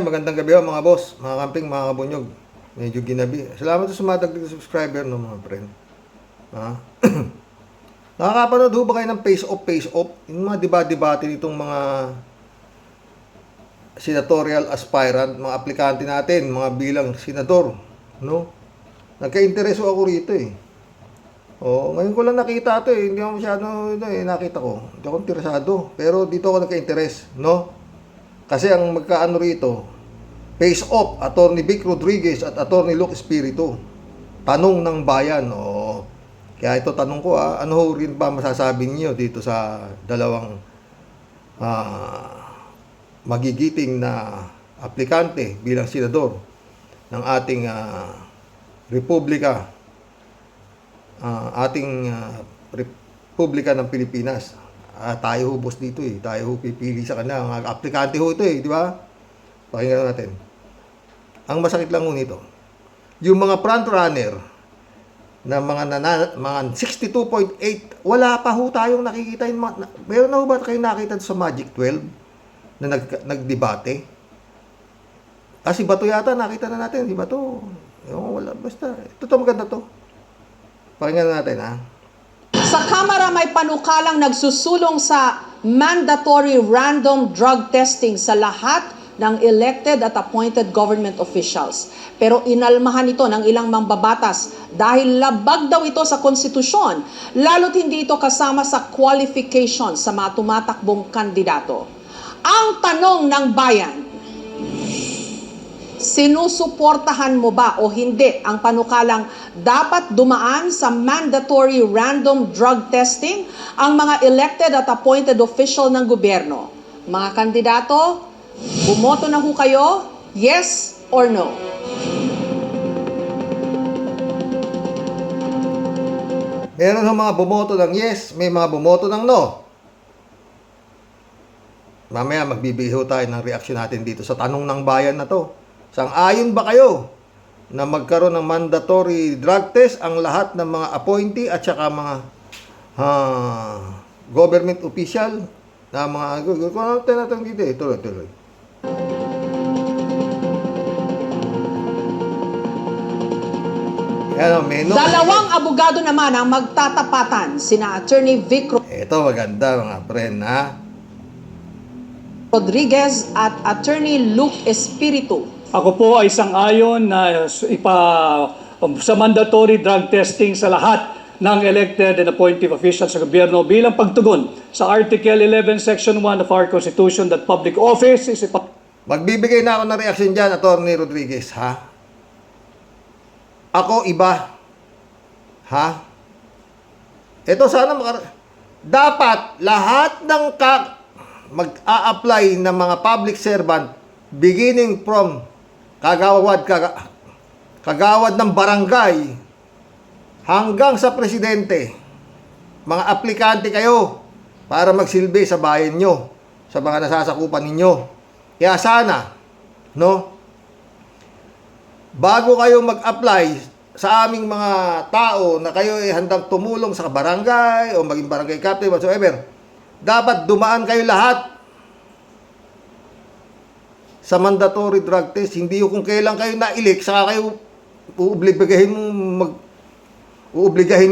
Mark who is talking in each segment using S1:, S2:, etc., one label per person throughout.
S1: magandang gabi mga boss, mga kamping, mga kabunyog. Medyo ginabi. Salamat sa sumatagdag na subscriber, no, mga friend. Ha? Nakakapanood ho ba kayo ng face off? Yung mga debate nitong mga senatorial aspirant, mga aplikante natin, mga bilang senador, no? Nagka-interest ako rito eh. Ngayon ko lang nakita ito eh. Hindi ako masyado nakita ko. Hindi ako interesado. Pero dito ako nagka-interest, no? Kasi ang magkaano rito, face off, Attorney Vic Rodriguez at Attorney Luke Espiritu. Tanong ng bayan. Kaya ito tanong ko, ano rin ba masasabi niyo dito sa dalawang magigiting na aplikante bilang senador ng ating Republika ng Pilipinas. Tayo ho boss dito eh. Tayo ho pipili sa kanila. Ang aplikante ho ito eh, di ba? Pakinggan natin. Ang masakit lang ho nito, yung mga front runner na mga 62.8, wala pa ho tayong nakikita. Meron na ho ba kayo nakita sa Magic 12 na nagdebate? Si Bato yata nakita na natin. Si Bato, wala, basta. Ito maganda to. Pakinggan natin
S2: Sa Kamara may panukalang nagsusulong sa mandatory random drug testing sa lahat ng elected at appointed government officials. Pero inalmahan ito ng ilang mambabatas dahil labag daw ito sa konstitusyon, lalo't hindi ito kasama sa qualification sa mga tumatakbong kandidato. Ang tanong ng bayan, sinusuportahan mo ba o hindi ang panukalang dapat dumaan sa mandatory random drug testing ang mga elected at appointed official ng gobyerno? Mga kandidato, bumoto na ho kayo, yes or no?
S1: Meron mga bumoto ng yes, may mga bumoto ng no. Mamaya magbibiho tayo ng reaksyon natin dito sa tanong ng bayan na to. Sang-ayon ba kayo na magkaroon ng mandatory drug test ang lahat ng mga appointee at saka mga government official na mga kung natin dito eh, tuloy.
S2: Dalawang abogado naman ang magtatapatan, sina Attorney Vic
S1: Ito maganda mga friend
S2: Rodriguez at Attorney Luke Espiritu.
S3: Ako po ay sang-ayon na sa mandatory drug testing sa lahat ng elected and appointed officials sa gobyerno bilang pagtugon sa Article 11, Section 1 of our Constitution that public office is
S1: Magbibigay na ako ng reaksyon dyan, Attorney Rodriguez, Ako iba. Ito sana dapat lahat ng mag-a-apply ng mga public servant beginning from kagawad ng barangay hanggang sa presidente, mga aplikante kayo para magsilbi sa bayan nyo, sa mga nasasakupan ninyo. Kaya sana, bago kayo mag-apply sa aming mga tao na kayo ay handang tumulong sa barangay o maging barangay captain, whatsoever, dapat dumaan kayo lahat sa mandatory drug test. Hindi yung kung kailan kayo na-elect, saka kayo uubligahin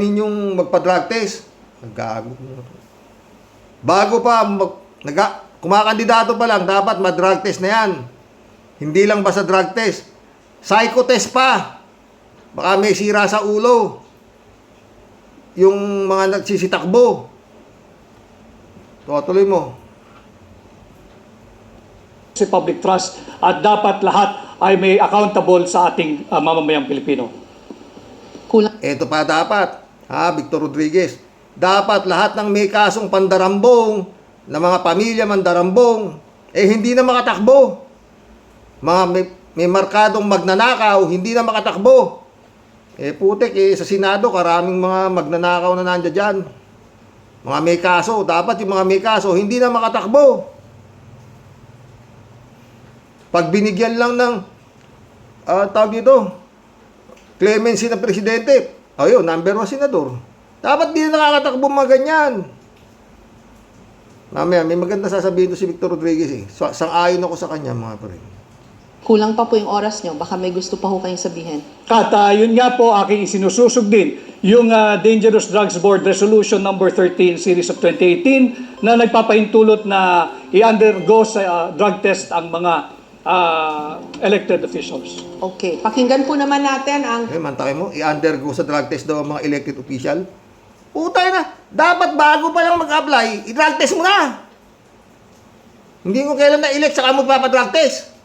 S1: ninyong magpa-drug test. Gago. Bago pa, kumakandidato pa lang, dapat ma-drug test na yan. Hindi lang basta drug test. Psycho test pa. Baka may sira sa ulo yung mga nagsisitakbo. Tuloy mo.
S3: si public trust at dapat lahat ay may accountable sa ating mamamayang Pilipino.
S1: Ito pa dapat, Victor Rodriguez, dapat lahat ng may kasong pandarambong, na mga pamilya mandarambong, hindi na makatakbo. Mga may markadong magnanakaw, hindi na makatakbo. Putik, sa Senado, karaming mga magnanakaw na nandiyan dyan. Mga may kaso, dapat yung mga may kaso, hindi na makatakbo. Pag binigyan lang ng, tawag dito, clemency ng presidente, ayun, number 1 senador. Dapat di na nakakatakbo mga ganyan. Mamaya, may maganda sasabihin to si Victor Rodriguez . Sang-ayon ako sa kanya, mga pare.
S2: Kulang pa po yung oras nyo. Baka may gusto pa ho kayong sabihin.
S3: At yun nga po, aking isinususog din yung Dangerous Drugs Board Resolution number 13 series of 2018 na nagpapahintulot na i-undergo sa drug test ang mga elected officials.
S2: Okay. Pakinggan po naman natin ang
S1: Eh, mantakay mo, i-undergo sa drug test daw ang mga elected official. Putay na, dapat bago pa lang mag-apply, i-drug test mo na. Hindi ko kailan na-elect, saka mo papadrug test.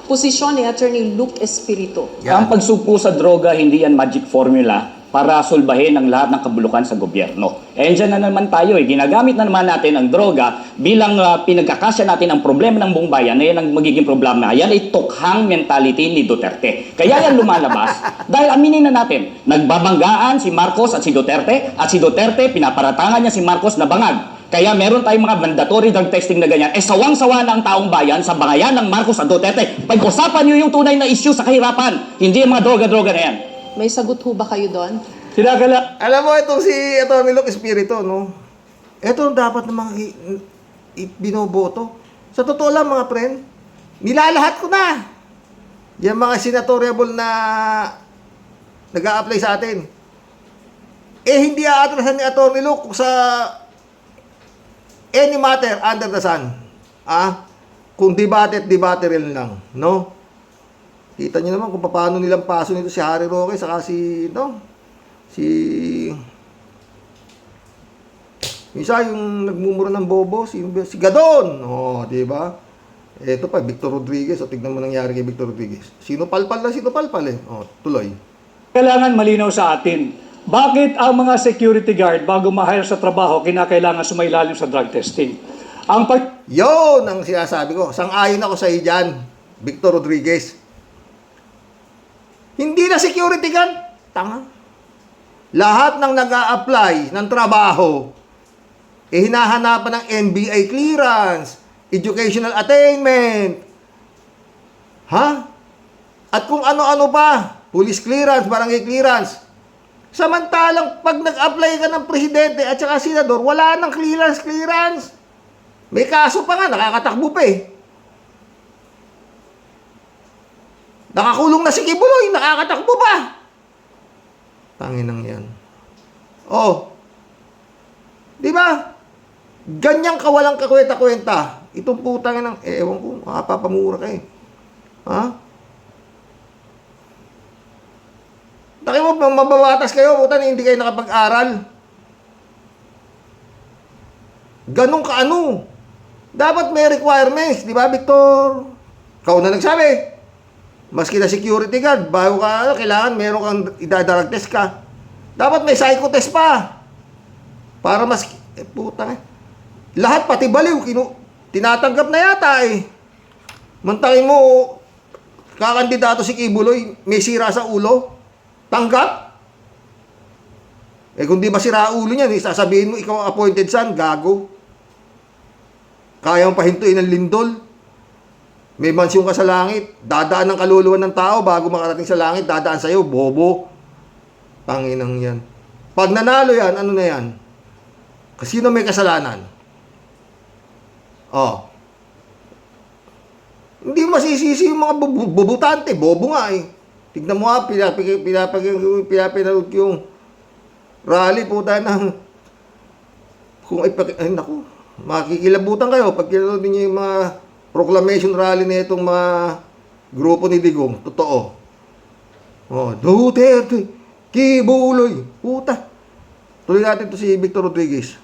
S2: posisyon ni Attorney Luke Espiritu.
S4: Ang pagsupo sa droga, hindi yan magic formula para solbahin ang lahat ng kabulukan sa gobyerno. Eh, dyan na naman tayo eh. Ginagamit na naman natin ang droga bilang pinagkakasya natin ang problema ng buong bayan na yan ang magiging problema. Yan ay tukhang mentality ni Duterte. Kaya yan lumalabas dahil aminin na natin, nagbabanggaan si Marcos at si Duterte pinaparatangan niya si Marcos na bangag. Kaya meron tayong mga mandatory drug testing na ganyan. Eh, sawang-sawa na ang taong bayan sa bangayan ng Marcos at Duterte. Pag-usapan nyo yung tunay na issue sa kahirapan, hindi yung mga droga-droga na yan.
S2: May sagot ho ba kayo doon?
S3: Kinakala,
S1: Alam mo, itong si Atty. Luke Espiritu, no? Ito ang dapat namang binoboto. Sa totoo lang, mga friend, nilalahat ko na. Yung mga senatoriable na nag-a-apply sa atin. Eh, hindi aatrasan ni Atty. Luke sa any matter under the sun. Kung debate rin lang, no? Kita niyo naman kung paano nilang paso nito si Harry Roque saka si isa yung nagmumura ng bobo, si Gadon. Oh, di ba? Ito pa, Victor Rodriguez. O, tignan mo nangyari kay Victor Rodriguez. Sino palpal eh. Oh, tuloy.
S3: kailangan malinaw sa atin. Bakit ang mga security guard bago ma-hire sa trabaho kinakailangan sumailalim sa drug testing? Ang
S1: Yun ang sinasabi ko. Sang-ayon ako sa iyo dyan, Victor Rodriguez. Hindi na security guard. Tanga. Lahat ng nag-a-apply ng trabaho, hinahanapan ng NBI clearance, educational attainment, At kung ano-ano pa, police clearance, barangay clearance. Samantalang pag nag-apply ka ng presidente at saka senador, wala nang clearance. May kaso pa nga, nakakatakbo pa eh. Nakakulong na si Kibuloy, nakakatakbo pa. Tanginang yan. Oh. Di ba? Ganyang kawalang kakwenta-kwenta. Itong putang ng, ewan ko, makapapamura ka eh. Taki mo, mababatas kayo, putan, hindi kayo nakapag-aral. Ganun ka ano. Dapat may requirements, di ba, Victor? Ikaw na nagsabi. Maski na security guard, bago ka, kailangan meron kang idadarag test ka. Dapat may psycho test pa. Para mas, putang eh. Lahat pati baliw, tinatanggap na yata eh. Mantakin mo, kakandidato si Kibuloy, may sira sa ulo. Tanggap? Eh kung di masira ulo niyan, sasabihin mo ikaw ang appointed son, gago. Kaya mong pahintuin ng lindol. May mansyon ka sa langit, dadaan ng kaluluwan ng tao bago makarating sa langit, dadaan sa'yo, bobo. Tanginang yan. Pag nanalo yan, ano na yan? Sino may kasalanan? Oh. Hindi masisisi yung mga bubutante, bobo nga eh. Tignan mo nga, pinapanood yung rally po tayo ng kung ay naku, makikilabutan kayo pag pinanood niyo yung mga proclamation rally na itong mga grupo ni Digong. Totoo. Oh, Duterte, Kibuloy, puta. Tuloy natin to si Victor Rodriguez.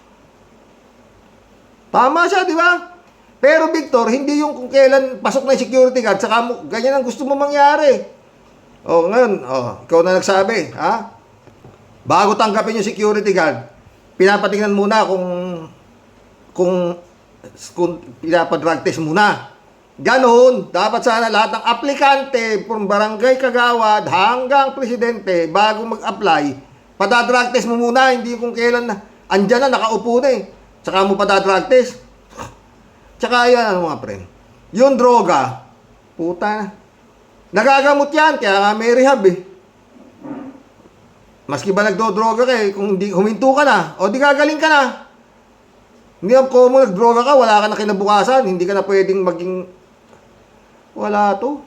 S1: Tama siya, di ba? Pero Victor, hindi yung kung kailan pasok na yung security guard, saka ganyan ang gusto mo mangyari. Oh, ngayon, ikaw na nagsabi, Bago tanggapin yung security guard, pinapatingnan muna kung pinapadrug test muna. Ganon, dapat sana lahat ng aplikante from barangay kagawad hanggang presidente bago mag-apply, padadrug test mo muna, hindi kung kailan na andyan na, nakaupo na eh. Tsaka mo padadrug test. Tsaka yan, mga friend. Yung droga, puta na. Nagagamot yan, kaya nga may rehab eh. Maski ba nagdodroga ka eh, kung di, huminto ka na, o di gagaling ka na. Hindi ang common, nagdroga ka, wala ka na kinabukasan, hindi ka na pwedeng maging... Wala to.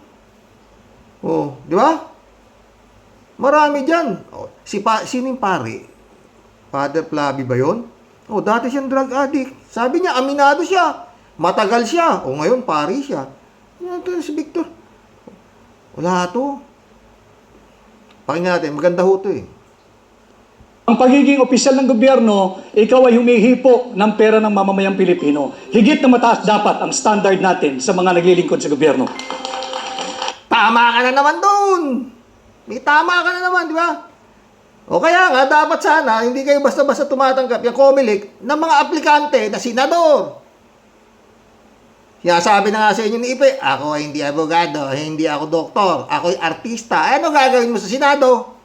S1: Oh, di ba? Marami dyan. Oh, sino yung pare? Father Flavi ba yun? Oh, dati siyang drug addict. Sabi niya, aminado siya. Matagal siya. O ngayon, pare siya. Yan to, si Victor. Wala to. Pakinggan natin, maganda ho to eh.
S3: Ang pagiging opisyal ng gobyerno, ikaw ay humihipo ng pera ng mamamayang Pilipino. Higit na mataas dapat ang standard natin sa mga naglilingkod sa gobyerno.
S1: Tama ka na naman doon. May tama ka na naman, di ba? O kaya nga, dapat sana, hindi kayo basta-basta tumatanggap yung COMELEC ng mga aplikante na senador. Sabi na nga sa inyo ni Ipe, ako ay hindi abogado, hindi ako doktor, ako ay artista. Ano gagawin mo sa Senado?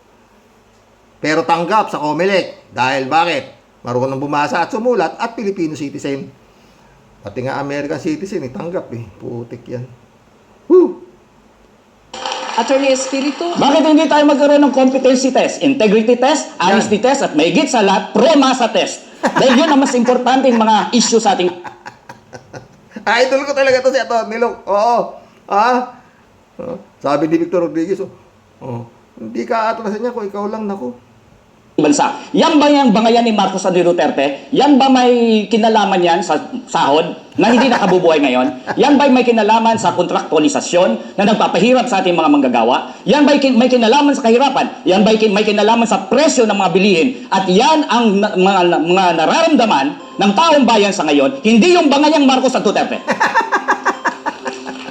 S1: Pero tanggap sa COMELEC. Dahil bakit? Marunong bumasa at sumulat at Filipino citizen. Pati nga American citizen, tanggap eh. Putik yan. Woo!
S2: Attorney Espiritu?
S4: Bakit hindi tayo magkaroon ng competency test, integrity test, honesty test, at mahigit sa lahat, pro-masa test? Dahil yun ang mas importante yung mga issue sa ating...
S1: Idol ko talaga to si Ato Nilok. Oo. Sabi ni Victor Rodriguez, hindi ka atrasan niya kung ikaw lang, naku.
S4: bansa. Yan ba yung bangayan ni Marcos Antonio Duterte? Yan ba may kinalaman yan sa sahod na hindi nakabubuhay ngayon? Yan ba may kinalaman sa kontraktualisasyon na nagpapahirap sa ating mga manggagawa? Yan ba may kinalaman sa kahirapan? Yan ba may kinalaman sa presyo ng mga bilihin? At yan ang mga nararamdaman ng taong bayan sa ngayon, hindi yung bangayang Marcos at Duterte.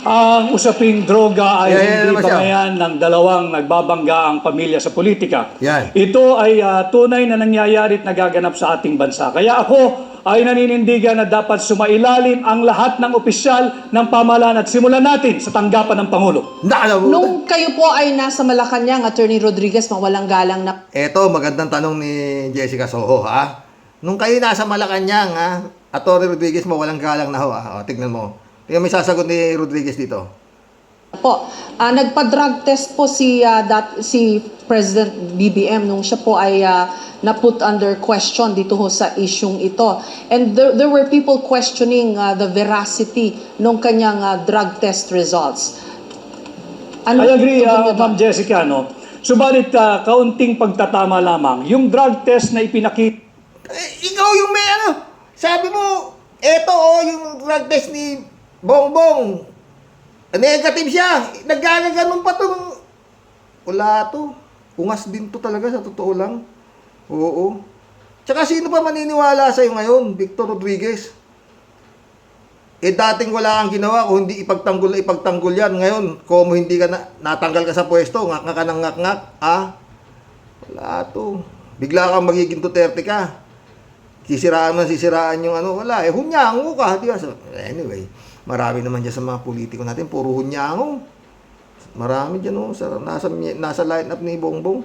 S3: Ang usaping droga ay
S1: Yan
S3: hindi
S1: naman siya.
S3: bangayan ng dalawang nagbabangga ang pamilya sa politika.
S1: Yan.
S3: Ito ay tunay na nangyayari at nagaganap sa ating bansa. Kaya ako ay naninindigan na dapat sumailalim ang lahat ng opisyal ng pamahalaan at simulan natin sa tanggapan ng Pangulo.
S2: Nung kayo po ay nasa Malacanang, Attorney Rodriguez, mawalang galang na
S1: Eto, magandang tanong ni Jessica Soho, ha? Nung kayo nasa Malacanang, ha? Atty. Rodriguez mo, walang galang na ho, ha? O, tignan mo. Tingnan mo yung sasagot ni Rodriguez dito.
S2: po. Nagpa-drug test po si President BBM nung siya po ay na-put under question dito ho sa isyung ito. And there were people questioning the veracity nung kanyang drug test results.
S3: I agree,
S2: tingin niyo
S3: Ma'am
S2: doon?
S3: Jessica, no? Subalit, kaunting pagtatama lamang. Yung drug test na ipinakita
S1: Ikaw yung may ano, sabi mo, eto yung drug test ni Bongbong. Negative siya. Naggaganon pa tong... Wala to. Ungas din to talaga, sa totoo lang. Oo. Tsaka sino pa maniniwala sa'yo ngayon, Victor Rodriguez? Dating wala kang ginawa, kung hindi ipagtanggol na ipagtanggol yan. Ngayon, kung hindi ka natanggal ka sa pwesto, ngak-ngak ka ng ngak-ngak, wala to. Bigla kang magiging Duterte ka. Sisiraan yung ano, wala. Hunyango ka, di ba? So, anyway, marami naman dyan sa mga politiko natin, puro hunyango. Marami dyan, nasa line-up ni Bongbong.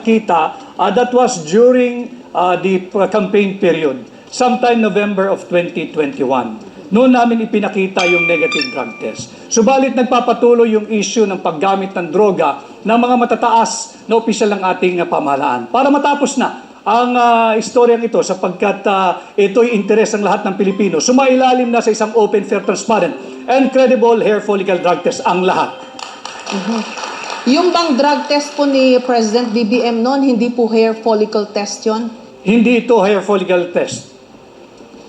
S3: that was during the campaign period, sometime November of 2021. Noon namin ipinakita yung negative drug test. Subalit nagpapatuloy yung issue ng paggamit ng droga ng mga matataas na opisyal ng ating pamahalaan. Para matapos na ang istoryang ito sapagkat ito'y interes ng lahat ng Pilipino. Sumailalim na sa isang open, fair, transparent, and credible hair follicle drug test ang lahat.
S2: Yung bang drug test po ni President BBM noon, hindi po hair follicle test yon?
S3: Hindi ito hair follicle test.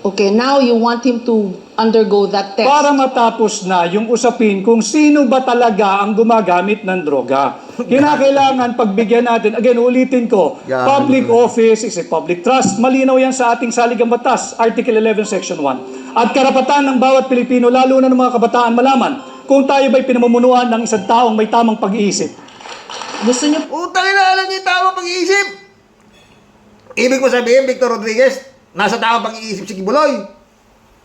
S2: Okay, now you want him to undergo that test.
S3: Para matapos na yung usapin kung sino ba talaga ang gumagamit ng droga. Kinakailangan pagbigyan natin, again, ulitin ko, public office is a public trust. Malinaw yan sa ating saligang batas, Article 11, Section 1. At karapatan ng bawat Pilipino, lalo na ng mga kabataan, malaman kung tayo ba'y pinamumunuan ng isang taong may tamang pag-iisip.
S2: Gusto niyo
S1: Utang na alam niyo yung tamang pag-iisip. Ibig mo sabihin, Victor Rodriguez, nasa tamang pag-iisip si Kibuloy.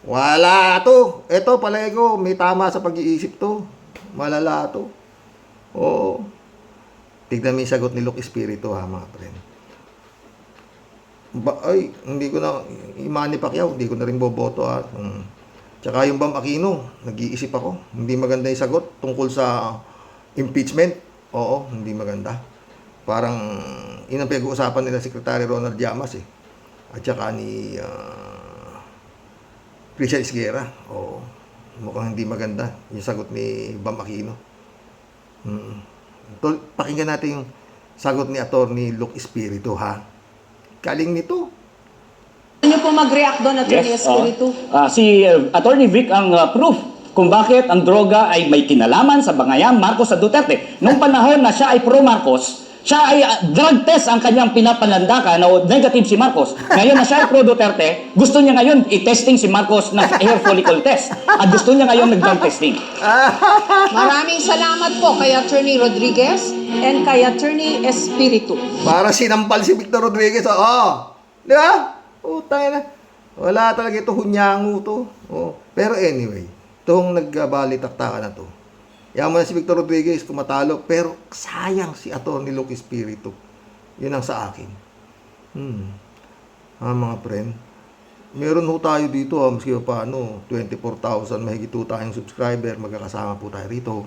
S1: Wala to. Ito, palagi ko, may tama sa pag-iisip to. Malala to. Oo. Tignan mo yung sagot ni Luke Espiritu, ha, mga friend. Hindi ko na, Manny Pacquiao, hindi ko na rin boboto, ha. Tsaka yung Bam Aquino, nag-iisip ako. Hindi maganda yung sagot tungkol sa impeachment. Oo, hindi maganda. Parang, yun ang pinag-uusapan nila Secretary Ronald Llamas, eh. At saka ni Christian Esguerra. Oo. Mukhang hindi maganda yung sagot ni Bam Aquino. Pakinggan natin yung sagot ni Attorney Luke Espiritu, ha? Galing nito.
S2: Ano po mag-react doon, Attorney Espiritu?
S4: Si Attorney Vic ang proof kung bakit ang droga ay may kinalaman sa bangayang Marcos sa Duterte. Nung panahon na siya ay pro-Marcos, siya ay drug test ang kanyang pinapalandakan na negative si Marcos. Ngayon na siya ay pro-Duterte, gusto niya ngayon i-testing si Marcos ng hair follicle test. At gusto niya ngayon nag-drug testing.
S2: Maraming salamat po kay Attorney Rodriguez and kay Attorney Espiritu.
S1: Para sinampal si Victor Rodriguez. Oo. Di ba? Tayo na. Wala talaga ito. Hunyango to. Pero anyway, itong nagbalitaktakan na to. Yaman na si Victor Rodriguez kumatalo, pero sayang si Attorney Luke Espiritu. Yun ang sa akin. Mga friend, meron ho tayo dito, maski pa 24,000, mahigit ho tayong subscriber, magkakasama po tayo rito.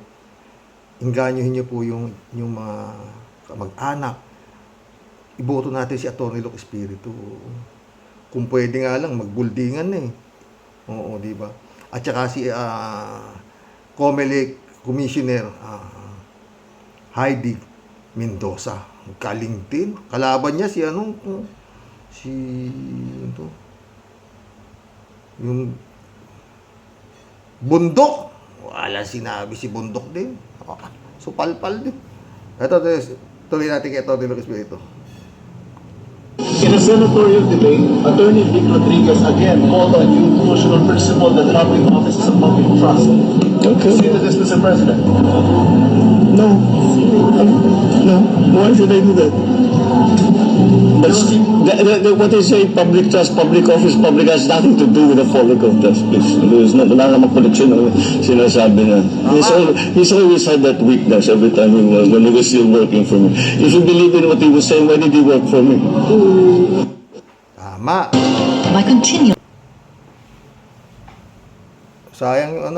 S1: Inganyohin niyo po yung mga kamag-anak. Iboto natin si Attorney Luke Espiritu. Kung pwede nga lang, magbuldingan na eh. Oo, di ba? At saka si Comelec Commissioner Heidi Mendoza. Galing din. Kalaban niya si yung Bundok. Wala sinabi si Bundok din. So palpal din. Ito, tuloy natin kay Atty. Luke Espiritu.
S5: In a senatorial debate, Attorney Vic Rodriguez again called on you constitutional principle that public office is a public trust.
S6: Okay.
S5: Say to this, Mr. President.
S6: No. No. Why should I do that? What they say, public trust, public office, public has nothing to do with the follicle test, please. There's no, wala namang connection ng sinasabi na. He's always had that weakness every time when he was still working for me. If you believe in what he was saying, why did he work for me?
S1: Tama.
S7: By continue.
S1: Sayang yung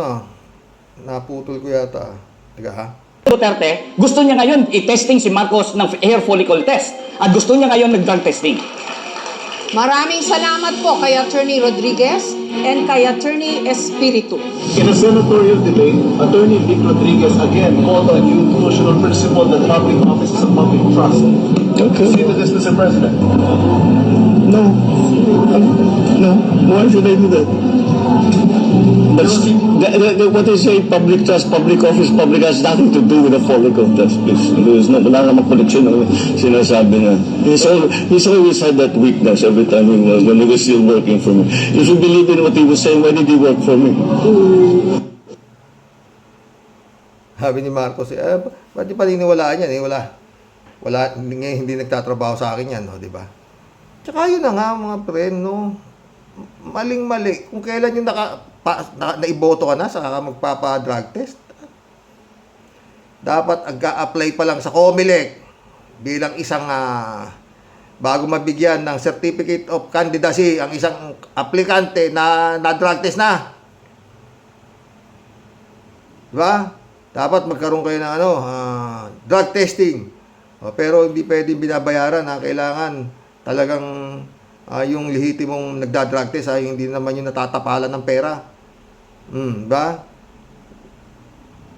S1: naputol ko yata. Teka ha?
S4: Duterte, gusto niya ngayon i-testing si Marcos ng hair follicle test. At gusto niya ngayon nag-drug testing.
S2: Maraming salamat po kay Attorney Rodriguez and kay Attorney Espiritu.
S5: In a senatorial debate, Attorney Vic Rodriguez again called on you constitutional principle that public office is a public trust.
S6: Okay.
S5: Say to this, Mr. President.
S6: No. No. Why should I do that? What they say, public trust, public office, public has nothing to do with the follicle test, please. There's no, wala namang connection ng sinasabi na. He's always had that weakness every time when he was still working for me. If you believe in what he was saying, why did he work for me?
S1: Sabi ni Marcos, ba't di paniniwalaan yan? Wala, hindi nagtatrabaho sa akin yan, di ba? Tsaka yun na nga, mga friend, maling-mali. Kung kailan yung naiboto ka na, saka ka magpapa-drug test. Dapat ag-apply pa lang sa Comelec bilang isang bago mabigyan ng Certificate of Candidacy ang isang aplikante na drug test na. Diba? Dapat magkaroon kayo ng drug testing. Pero hindi pwedeng binabayaran. Kailangan talagang yung lehitimong nagda-drug test, hindi naman yung natatapalan ng pera. Diba?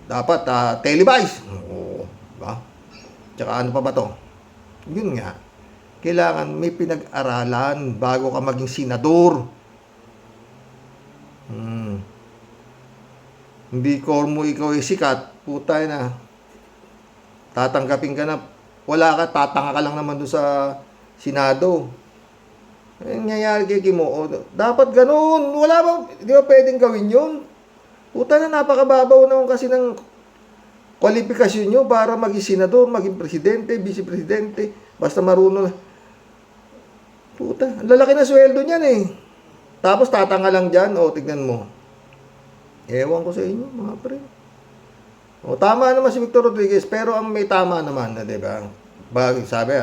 S1: Dapat televise. Diba? Tsaka ano pa ba to? Yun nga. Kailangan may pinag-aralan bago ka maging senador. Hindi kormo ikaw ay sikat, putay na. Tatanggapin ka na, wala ka, tatanga ka lang naman doon sa Senado. Nangyayari kay Kimo. Dapat ganun. Wala ba? Di ba pwedeng gawin yun? Puta na, napakababaw naman kasi ng kwalifikasyon nyo para maging senador, maging presidente, vice-presidente. Basta marunong. Puta, ang lalaki na sweldo niyan eh. Tapos tatanga lang dyan. Tignan mo. Ewan ko sa inyo, mga pre. Tama naman si Victor Rodriguez, pero ang may tama naman, di ba? Sabi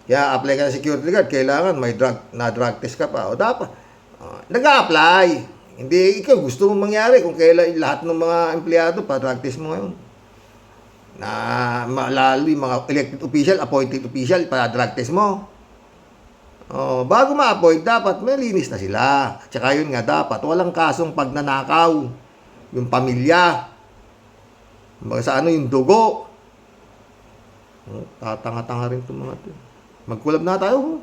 S1: kaya apply ka na security guard, kailangan may drug test ka pa. Dapat. Nag-a-apply. Hindi, ikaw gusto mong mangyari kung kailan lahat ng mga empleyado pa drug test mo ngayon. Lalo yung mga elected official, appointed official, para drug test mo. Oh, bago ma-appoint, dapat may linis na sila. At saka yun nga, dapat walang kasong pagnanakaw. Yung pamilya. Sa ano, yung dugo. Oh, tatanga-tanga rin itong mga ito. Mag-collab na tayo.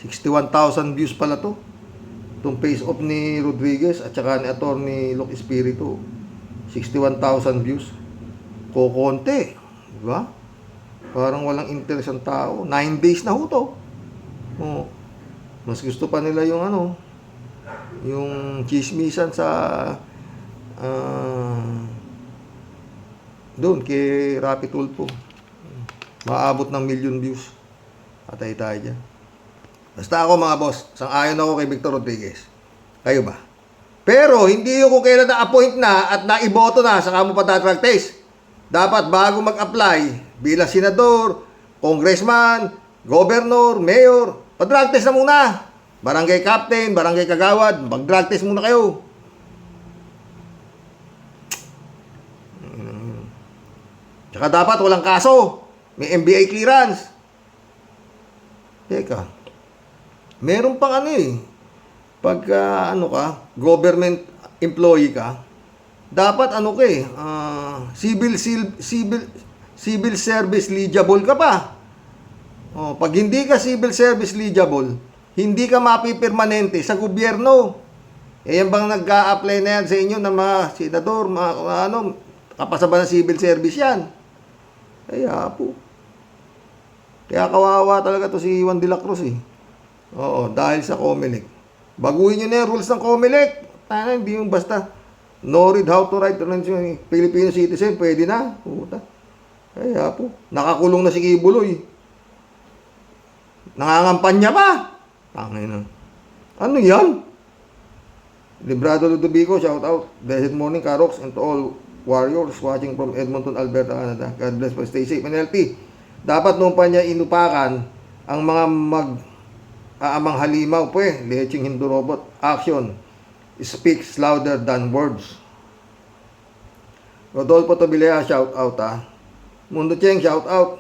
S1: 61,000 views pala to. Itong face off ni Rodriguez at saka ni Attorney Luc Espiritu. 61,000 views. Kokonti. Diba? Parang walang interest ang tao. 9 days na ho to. Oh. Mas gusto pa nila yung ano, yung chismisan sa doon kay Rapi Tulfo. Maabot ng million views. Patay tayo dyan. Basta ako mga boss, sang-ayon ako kay Victor Rodriguez. Kayo ba? Pero hindi yung kung kailan na-appoint na at naiboto na, saka mo pa drug test. Dapat bago mag-apply, bilang senador, congressman, governor, mayor, pa-drug test na muna. Barangay captain, barangay kagawad, mag-drug test muna kayo. Tsaka dapat walang kaso. May MBA clearance. Teka. Meron pang ano eh. Pagka ano ka, government employee ka, dapat ano ka eh, civil service eligible ka pa. Oh, pag hindi ka civil service eligible, hindi ka mapipirmanente sa gobyerno. Eh yan bang nag-a-apply na yan sa inyo na mga senador, mga ano, kapasaba ng civil service yan. Kaya po. Kaya kawawa talaga to si Juan de la Cruz eh. Oo, dahil sa COMELEC. Baguhin nyo na yung rules ng COMELEC. Hindi yung basta no read how to write Filipino citizen, pwede na. Puta. Kaya po. Nakakulong na si Kibuloy. Nangangampanya pa. Tangay na. Ano yan? Librado Ludovico, shout out. Blessed morning, Karox, and to all warriors watching from Edmonton, Alberta, Canada. God bless po. Stay safe. NLT, dapat noong pa niya inupakan ang mga aamang halimaw po eh. Leching Hindu robot. Action speaks louder than words. Rodolfo Tobilea, shout out ah. Mundo Cheng, shout out.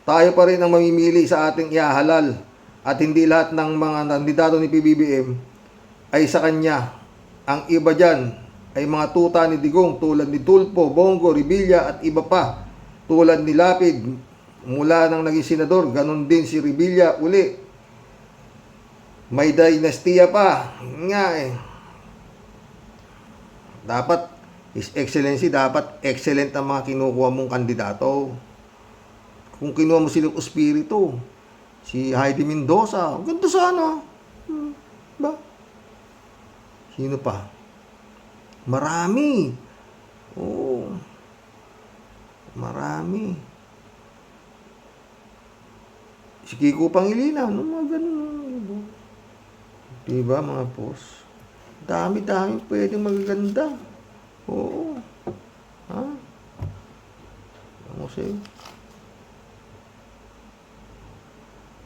S1: Tayo pa rin ang mamimili sa ating ihahalal at hindi lahat ng mga kandidato ni PBBM ay sa kanya. Ang iba dyan ay mga tuta ni Digong tulad ni Tulfo, Bongo, Revilla at iba pa tulad ni Lapid mula nang naging senador. Ganon din si Revilla uli. May dinastiya pa nga eh. Dapat His Excellency, dapat excellent ang mga kinukuha mong kandidato. Kung kinuha mo si Luc Espiritu, si Heidi Mendoza, ganda sana. Ba? Sino pa? Marami. Oo. Marami. Si Kiko Pangilinan, mga ganun. Diba mga boss? Dami-dami pwedeng magaganda. Oo. Ha? Ano sa'yo?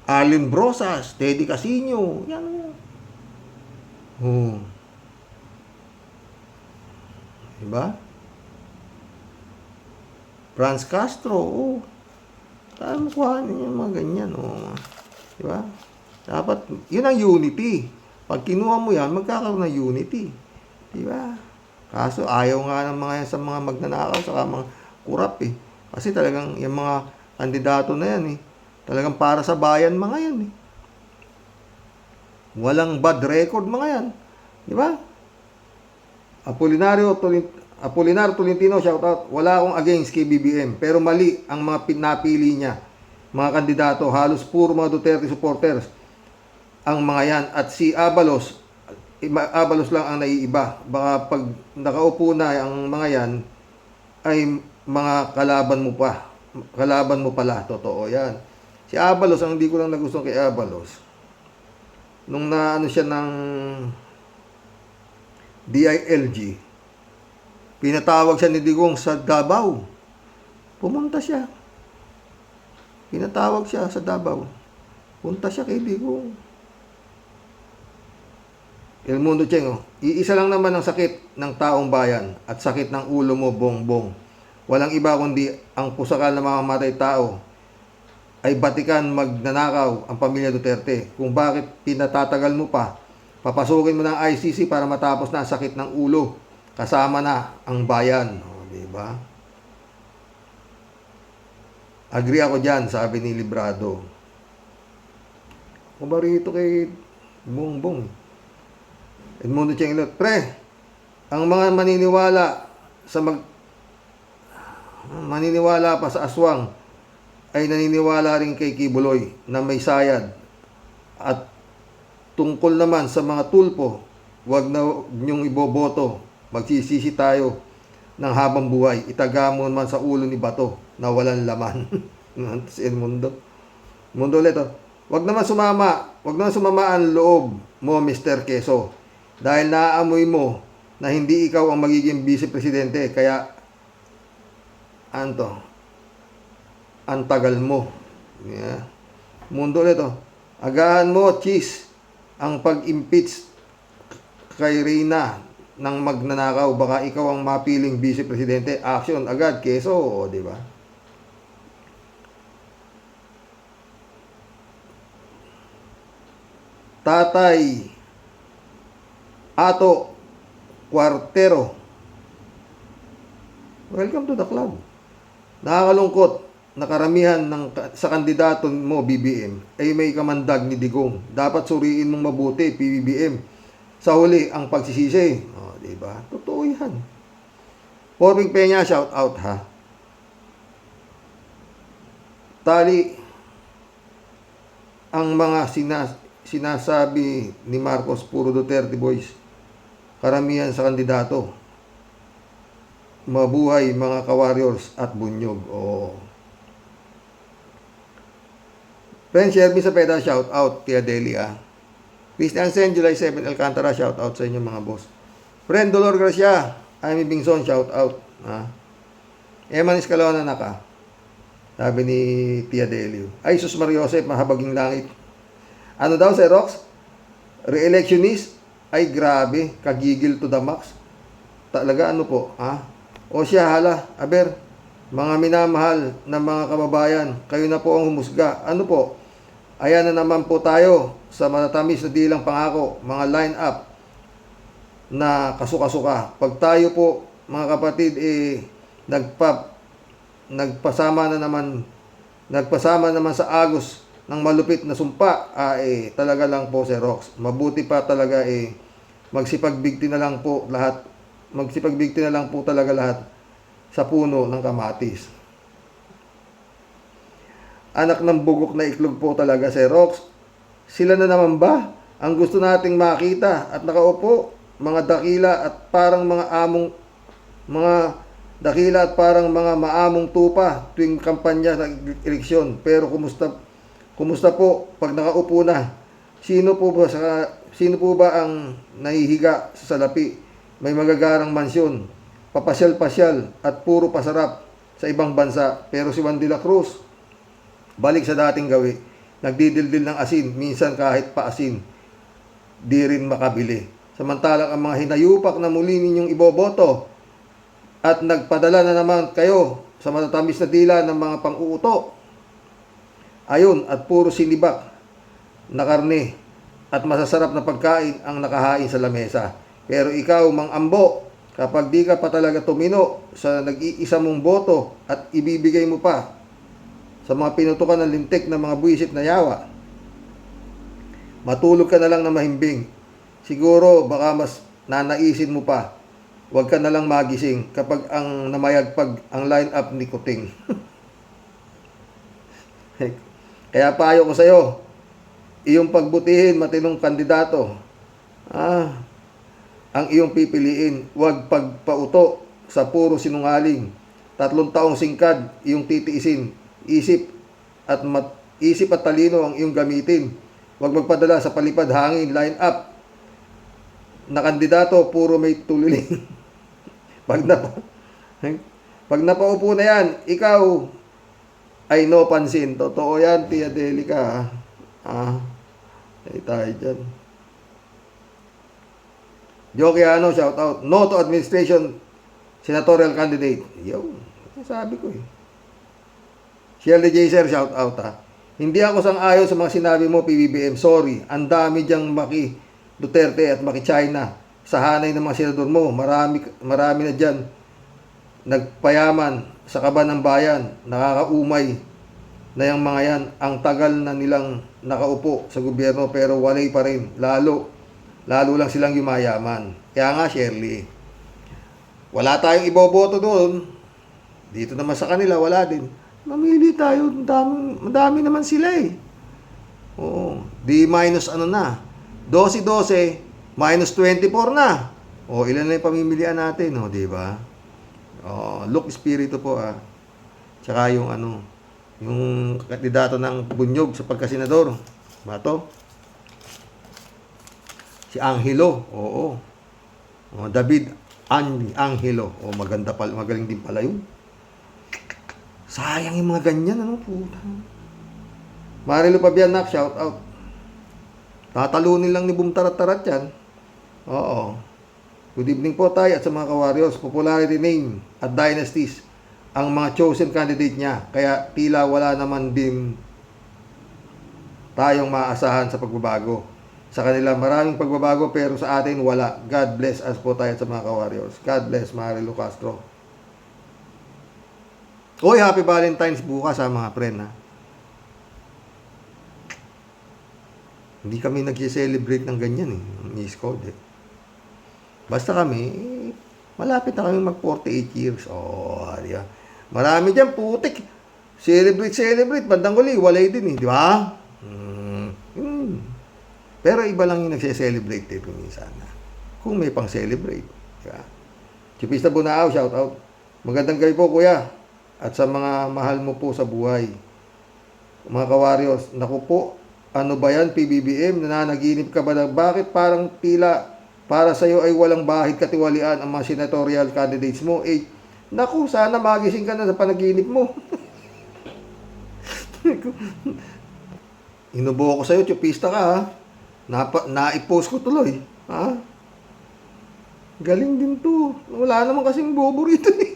S1: Alin Brosas, Teddy Casino. Yan. Oo. Diba? Franz Castro. Oo. Tayo mo kuhanin yung mga ganyan. Oo. Diba? Dapat, yun ang unity. Pag kinuha mo yan, magkakaroon ng unity. Diba? Kaso, ayaw nga ng mga yan sa mga magnanakaw, saka mga kurap eh. Kasi talagang yung mga kandidato na yan eh. Talagang para sa bayan mga yan eh. Walang bad record mga yan. Diba? Apolinario Tolentino, shout out. Wala akong against kay BBM, pero mali ang mga pinapili niya. Mga kandidato, halos puro mga Duterte supporters ang mga yan. At si Abalos lang ang naiiba. Baka pag nakaupo na ang mga yan, ay mga kalaban mo pa. Kalaban mo pala. Totoo yan. Si Abalos, ang hindi ko lang nagustuhan kay Abalos, nung naano siya ng DILG, pinatawag siya ni Digong sa Davao. Pumunta siya. Pinatawag siya sa Davao. Punta siya kay Digong. El Mundo Cheng, oh. Iisa lang naman ang sakit ng taong bayan at sakit ng ulo mo, bongbong. Walang iba kundi ang pusakal na mamamatay tao ay batikan magnanakaw ang pamilya Duterte. Kung bakit pinatatagal mo pa, papasukin mo ng ICC para matapos na ang sakit ng ulo. Kasama na ang bayan. O, diba? Agree ako dyan, sabi ni Librado. Kumarito kay Bongbong. Edmundo Chenglot, pre, ang mga maniniwala pa sa aswang ay naniniwala rin kay Kibuloy na may sayad. At tungkol naman sa mga tulpo, wag na niyong iboboto. Magsisisi tayo ng habang buhay. Itaga mo naman sa ulo ni Bato na walang laman. Si Edmundo. Mundo ulit, oh. Wag naman sumama ang loob mo, Mr. Quezon. Dahil naaamoy mo na hindi ikaw ang magiging vice-presidente. Kaya, ang tagal mo. Yeah. Mundo ulit, oh. Agahan mo, cheese, ang pag-impeach kay Reyna ng magnanakaw. Baka ikaw ang mapiling vice-presidente. Action agad, Quezon, o, di ba? Tatay Ato Cuartero, welcome to the club. Nakakalungkot na karamihan sa kandidato mo, BBM, ay may kamandag ni Digong. Dapat suriin mong mabuti, PBBM. Sa huli, ang pagsisisi. O, diba? Totoo yan. Forming Peña, shout out ha. Tali ang mga sinasabi ni Marcos, puro Duterte boys. Karamihan sa kandidato. Mabuhay mga ka-warriors at bunyog. Oh. Friend Sherby Sapeda, shout out. Tia Delia. Christian Sen, July 7, Alcantara, shout out sa inyo mga boss. Friend Dolor Gracia, Amy Bingson, shout out. Eman Escalona naka. Sabi ni Tia Delio. Ay, Sus Mariosep, mahabaging langit. Ano daw, Sir Rox? Re-electionist? Ay, grabe. Kagigil to the max. Talaga, ano po? O siya, hala. Aber, mga minamahal na mga kababayan, kayo na po ang humusga. Ano po? Ayan na naman po tayo sa matatamis na dilang pangako, mga line-up na kasuka-suka. Pag tayo po, mga kapatid, nagpasama naman sa agos ng malupit na sumpa, talaga lang po, Sir Rox. Mabuti pa talaga magsipagbigti na lang po talaga lahat sa puno ng kamatis. Anak ng bugok na iklog po talaga, Sir Rox. Sila na naman ba ang gusto nating makita at nakaupo, mga dakila at parang mga maamong tupa tuwing kampanya ng eleksyon. Pero kumusta po pag nakaupo na? Sino po ba ang nahihiga sa salapi? May magagarang mansyon, papasyal-pasyal at puro pasarap sa ibang bansa. Pero si Juan de la Cruz, balik sa dating gawi, nagdidildil ng asin, minsan kahit paasin, di rin makabili. Samantalang ang mga hinayupak na muli ninyong iboboto at nagpadala na naman kayo sa matatamis na dila ng mga pang-uuto. Ayun, at puro sinibak na karne at masasarap na pagkain ang nakahain sa lamesa. Pero ikaw, Mang Ambo, kapag di ka pa talaga tumino sa nag-iisa mong boto at ibibigay mo pa sa mga pinutukan ng lintik na mga buwisit na yawa, matulog ka na lang na mahimbing. Siguro baka mas nanaisin mo pa. Huwag ka na lang magising kapag ang namayagpag ang line-up ni Kuting. Kaya payo ko sa iyo, iyong pagbutihin matinong kandidato. Ang iyong pipiliin, huwag pagpauto sa puro sinungaling. 3 taong singkad iyong titiisin. Isip at talino ang ing gamitin. Huwag magpadala sa palipad hangin line-up na kandidato, puro may tuliling. Pag napaupo na yan, ikaw ay no pansin. Totoo yan, Tia Delica. Ay tayo dyan. Jokiano, shout out. No to administration senatorial candidate. Yo, sabi ko Shirley J. Sir, shout out Hindi ako sang-ayon sa mga sinabi mo, PBBM. Sorry, ang dami diyang maki Duterte at maki China. Sa hanay ng mga senador mo, marami na dyan nagpayaman sa kaban ng bayan. Nakakaumay na yung mga yan. Ang tagal na nilang nakaupo sa gobyerno pero walay pa rin. Lalo lang silang yumayaman. Kaya nga, Shirley, wala tayong iboboto doon. Dito naman sa kanila, wala din. Mamili tayo, madami naman sila eh. Oo, di minus ano na, 12-12, minus 24 na. O, ilan na yung pamimilian natin, o, di ba? O, look espiritu po, ah. Tsaka yung ano, yung kandidato ng Bunyog sa pagkasenador. Bato? Si Angelo, oo. O, David Angelo. O, maganda pala, magaling din pala yun. Sayang yung mga ganyan, ano, puta. Marilu Pabianak, shout out. Tatalunin lang ni Boom Tarat-Tarat yan. Oo. Good evening po tayo at sa mga ka-warriors. Popularity name at dynasties ang mga chosen candidate niya. Kaya tila wala naman din tayong maaasahan sa pagbabago. Sa kanila maraming pagbabago pero sa atin wala. God bless us po tayo at sa mga ka-warriors. God bless Marilu Castro. Oy, happy Valentine's bukas ha mga friend ha. Hindi kami nag-celebrate ng ganyan eh. Miss Code eh. Basta kami, malapit na kami mag 48 years. Oh, diba? Marami dyan, putik. Celebrate. Bandang uli, walay din eh. Di ba? Pero iba lang yung nagse-celebrate eh minsan. Kung may pang-celebrate. Diba? Chipista Bunao, shout out. Magandang gabi po kuya. At sa mga mahal mo po sa buhay. Mga ka-warriors, naku po, ano ba yan, PBBM? Nananaginip ka ba na bakit parang tila para sa'yo ay walang bahid katiwalian ang mga senatorial candidates mo? Eh, naku, sana magising ka na sa panaginip mo. Inubo ko sa'yo, chupista ka ha. Na-post ko tuloy. Ha? Galing din to. Wala naman kasing bobo rito eh.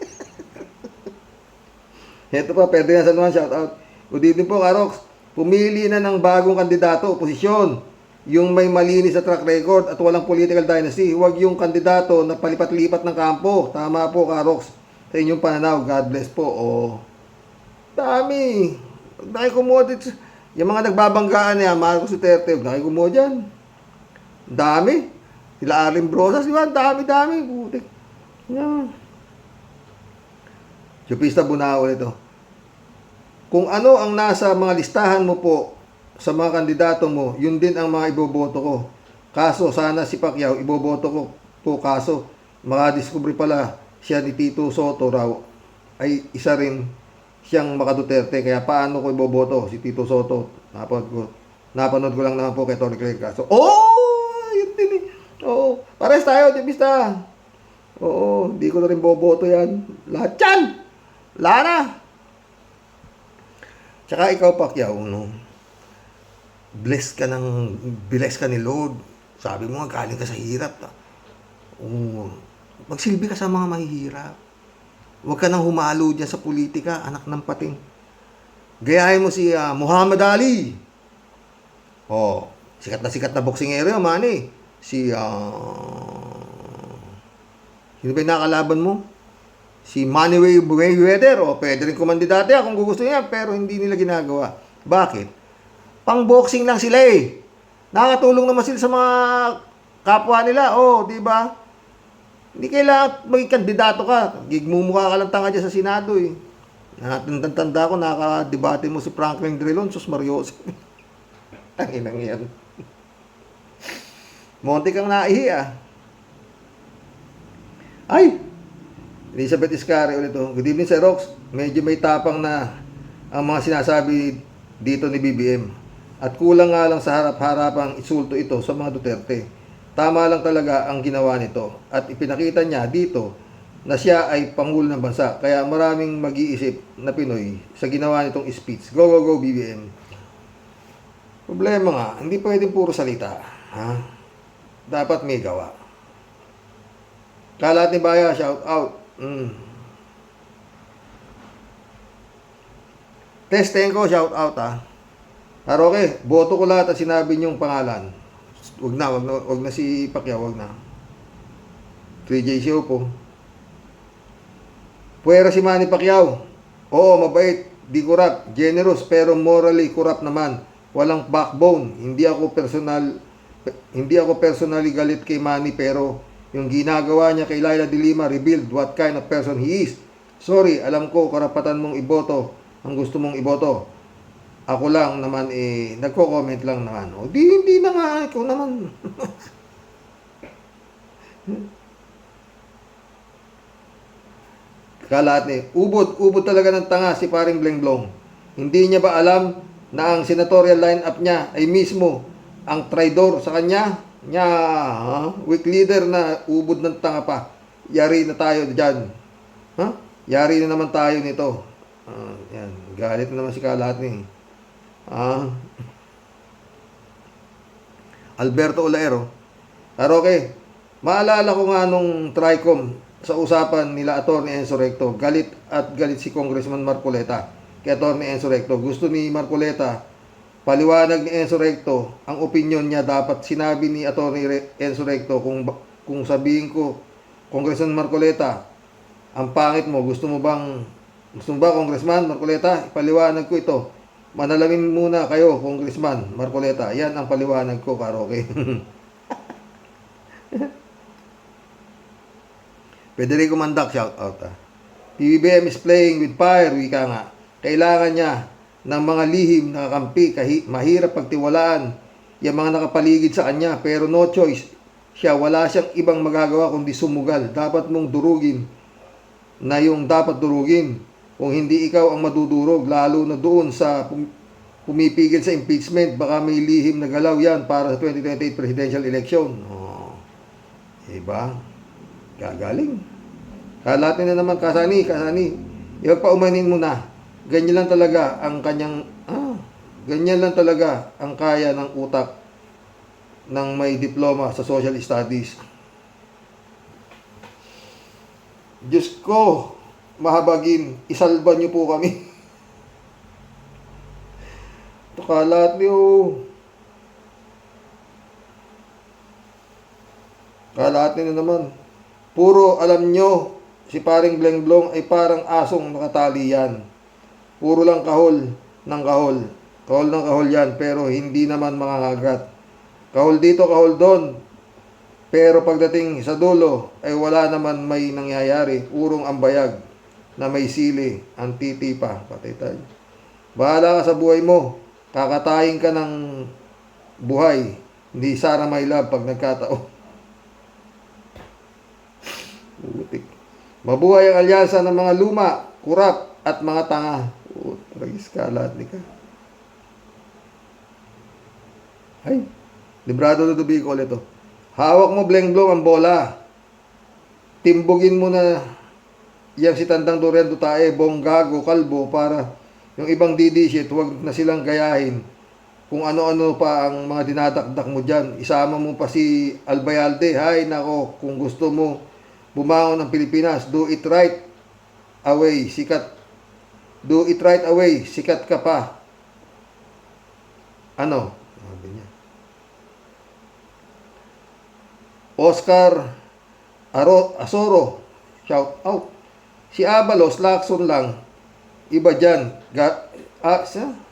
S1: Ito pa, Ferdinand San Juan, shout out. Good evening po, Karox. Pumili na ng bagong kandidato, oposisyon. Yung may malinis na track record at walang political dynasty. Huwag yung kandidato na palipat-lipat ng kampo. Tama po, Karox. Sa inyong pananaw, God bless po. Oh. Dami. Nakikumuha dito. Yung mga nagbabanggaan niya, Marcos Duterte, nakikumuha dyan. Dami. Sila Arlen Brosas, di ba? Dami. Putik. Yan. Chupista Bunao ito. Kung ano ang nasa mga listahan mo po sa mga kandidato mo, yun din ang mga iboboto ko. Kaso, sana si Pacquiao, iboboto ko po kaso, makadiskubre pala siya ni Tito Soto raw, ay isa rin siyang makaduterte. Kaya paano ko iboboto si Tito Soto? Napanood ko lang naman po kay Tony Clay. Kaso, yun din eh. Oo, pares tayo, Chupista. Oo, di ko na rin boboto yan. Lahat yan! Lara! Tsaka ikaw, Pacquiao, no? Bless ka ni Lord. Sabi mo nga, galing ka sa hirap. Magsilbi ka sa mga mahihirap. Huwag ka nang humalo dyan sa politika, anak ng pating. Gayahin mo si Muhammad Ali. Sikat na boksingero yan, man eh. Sino ba yung nakalaban mo? Si Manny Mayweather, pwede rin kumandidate kung gusto niya, pero hindi nila ginagawa. Bakit? Pang-boxing lang sila eh. Nakakatulong naman sila sa mga kapwa nila, di ba? Hindi kailangan maging kandidato ka. Gigmumukha ka lang tanga dyan sa Senado eh. Tanda ko, nakakadebate mo si Franklin Drilon, sus Marios. Tanginang yan. Monte kang naihi ah. Ay! Elizabeth Iscari ulit to. Good evening, Sir Rox. Medyo may tapang na ang mga sinasabi dito ni BBM. At kulang nga lang sa harap-harapang insulto ito sa mga Duterte. Tama lang talaga ang ginawa nito. At ipinakita niya dito na siya ay Pangulo ng Bansa. Kaya maraming mag-iisip na Pinoy sa ginawa nitong speech. Go, go, go, BBM. Problema nga, hindi pwedeng puro salita. Ha? Dapat may gawa. Kalat ni Baya, shout out. Testenko, shout out ha. Karoke, boto ko lahat at sinabi niyong pangalan. Wag na si Pacquiao, wag na. 3J Show po. Puwera si Manny Pacquiao. Oo, mabait, di corrupt, generous, pero morally corrupt naman. Walang backbone. Hindi ako personally galit kay Manny, pero yung ginagawa niya kay Laila de Lima revealed what kind of person he is. Sorry, alam ko karapatan mong iboto ang gusto mong iboto. Ako lang naman nagko-comment lang naman. O hindi na nga, ikaw naman. Kalat ni, ubod talaga ng tanga si paring Blenglong. Hindi niya ba alam na ang senatorial lineup niya ay mismo ang traidor sa kanya? Weak leader na ubod ng tanga pa. Yari na tayo dyan. Yari na naman tayo nito. Yan, galit na naman si Kalat ni. Alberto Olaero. Karoke, maalala ko nga nung TRICOM sa usapan nila Atty. Enzo Recto, galit si Congressman Marcoleta kay Atty. Enzo Recto. Gusto ni Marcoleta, paliwanag ni Enzo Recto, ang opinion niya dapat sinabi ni Atty. Enzo Recto kung sabihin ko, Congressman Marcoleta, ang pangit mo, gusto mo ba Congressman Marcoleta? Ipaliwanag ko ito. Manalamin muna kayo, Congressman Marcoleta. Yan ang paliwanag ko, Karoke. Federico Mandak, shout out. PBBM is playing with fire, wika nga. Kailangan niya ng mga lihim na kakampi, mahirap pagtiwalaan yung mga nakapaligid sa kanya, pero no choice. Wala siyang ibang magagawa kundi sumugal. Dapat mong durugin na yung dapat durugin. Kung hindi ikaw ang madudurog, lalo na doon sa pumipigil sa impeachment, baka may lihim na galaw yan para sa 2028 presidential election. Diba? Gagaling. Kalatin na naman, kasani. Ipagpaumanin mo na. Ganyan lang talaga ang kaya ng utak ng may diploma sa social studies. Diyos ko, mahabagin, isalba niyo po kami. Kalat niyo. Kalat niyo na naman. Puro alam nyo, si paring Blenglong ay parang asong nakatali yan. Puro lang kahol ng kahol. Kahol ng kahol yan, pero hindi naman mangangagat. Kahol dito, kahol doon. Pero pagdating sa dulo, ay wala naman may nangyayari. Purong ambayag na may sili, ang titi pa. Patay tayo. Bahala ka sa buhay mo. Kakatayin ka ng buhay. Hindi Sarah my love pag nagkataon. Mabuhay ang alyansa ng mga luma, kurap at mga tanga. Tragis ka, lahat ni ka. Ay, librado na Bicol ito. Hawak mo, Blenglong, ang bola. Timbugin mo na yang si Tandang Dorian Dutae, Bonggago, Kalbo, para yung ibang DD-shit, huwag na silang gayahin. Kung ano-ano pa ang mga dinadakdak mo dyan. Isama mo pa si Albayalde. Hay, nako, kung gusto mo bumangon ng Pilipinas, do it right away, sikat. Do it right away, sikat ka pa. Ano? Sabi niya. Oscar Asoro, shout out. Si Abalos, Lacson lang. Iba dyan.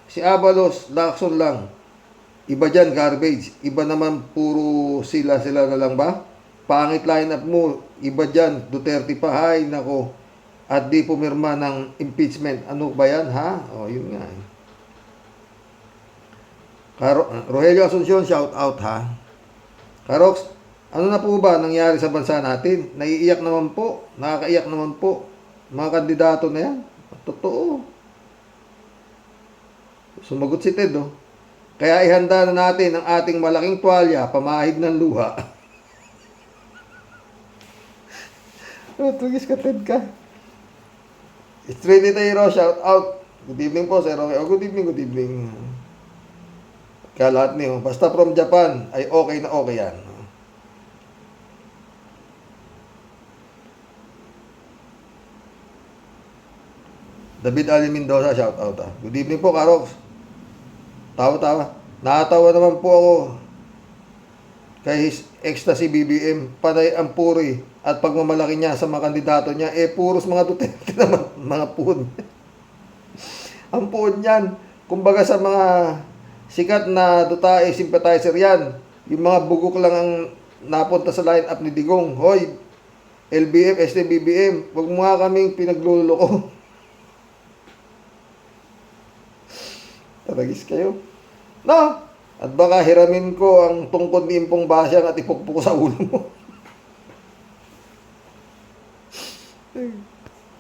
S1: Si Abalos, Lacson lang. Iba dyan, garbage. Iba naman, puro sila na lang ba? Pangit lineup mo, iba dyan, Duterte pa, hay, nako. At di pumirma ng impeachment. Ano ba yan, ha? Yun nga. Rogelio Asuncion, shout out, ha? Karox, ano na po ba nangyari sa bansa natin? Naiiyak naman po, nakakaiyak naman po. Mga kandidato na yan. Totoo. Sumagot si Ted, Kaya ihanda na natin ang ating malaking tuwalya, pamahid ng luha. Tugis ka, Ted ka. Straight Tayo, shout out. Good evening po, Sir. Good evening. Kaya lahat niyo, basta from Japan, ay okay na okay yan. David Ali Mendoza, shout out. Good evening po, Karox. Tawa-tawa. Natawa naman po ako kay His Ecstasy BBM. Panay ang puri at pagmamalaki niya sa mga kandidato niya. Puros mga Duterte naman. Mga puhon. Ang puhon yan. Kumbaga sa mga sikat na Dutae sympathizer yan. Yung mga bugok lang ang napunta sa line-up ni Digong. Hoy, LBM, STBBM, huwag mo nga kaming pinagluloko. Taragis kayo. No! At baka hiramin ko ang tungkod ni Impong Basyang at ipukpok sa ulo mo.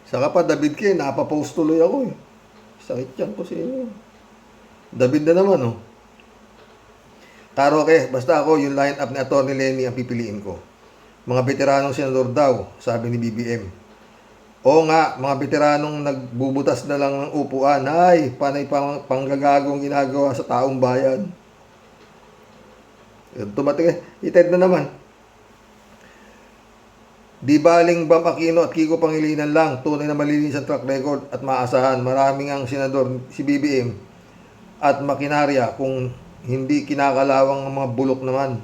S1: Saka pa, David K, napapost tuloy ako eh. Sakit yan ko sa inyo. David na naman, oh. Taroke, basta ako, yung line-up ni Atty. Lenny ang pipiliin ko. Mga veteranong senador daw, sabi ni BBM. Oo nga, mga veteranong nagbubutas na lang ng upuan. Ay, panay panggagagong ginagawa sa taong bayan. Tumating, ited na naman. Di baling Bam Aquino at Kiko Pangilinan lang, tunay na malinis ang track record at maasahan. Maraming ang senador, si BBM, at makinarya kung hindi kinakalawang ang mga bulok naman.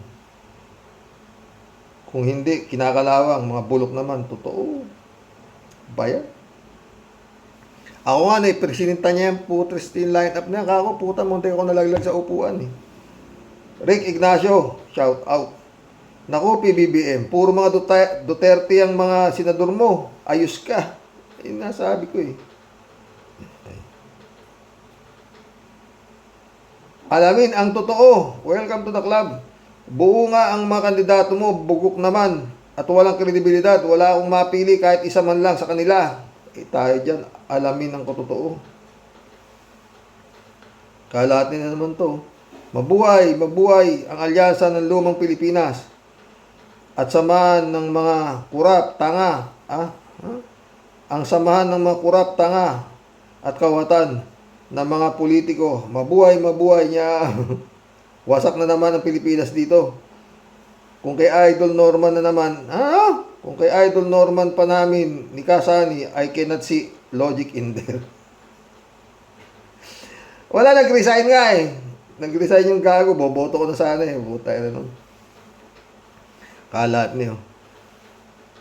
S1: Kung hindi kinakalawang mga bulok naman, totoo. Bayan. Ako nga, naipresinita niya yung putres yung line-up niya. Kako, puta, munti ako nalaglag sa upuan eh. Rick Ignacio, shout out. Naku, PBBM, puro mga Duterte ang mga senador mo. Ayos ka. Nasabi ko eh. Alamin ang totoo. Welcome to the club. Buo nga ang mga kandidato mo, bugok naman. At walang kredibilidad. Wala akong mapili kahit isa man lang sa kanila. Tayo dyan, alamin ang totoo. Kalahatin na naman to. Mabuhay, mabuhay ang alyansa ng lumang Pilipinas. At samahan ng mga kurap, tanga. Ang samahan ng mga kurap, tanga at kawatan ng mga politiko. Mabuhay, mabuhay niya. Wasak na naman ang Pilipinas dito. Kung kay Idol Norman na naman, kung kay Idol Norman pa namin ni Kasani, I cannot see logic in there. Wala, nag-resign nga eh. Nag-resign yung gago, boboto ko na sana eh. Buta na nun. Kalat niyo.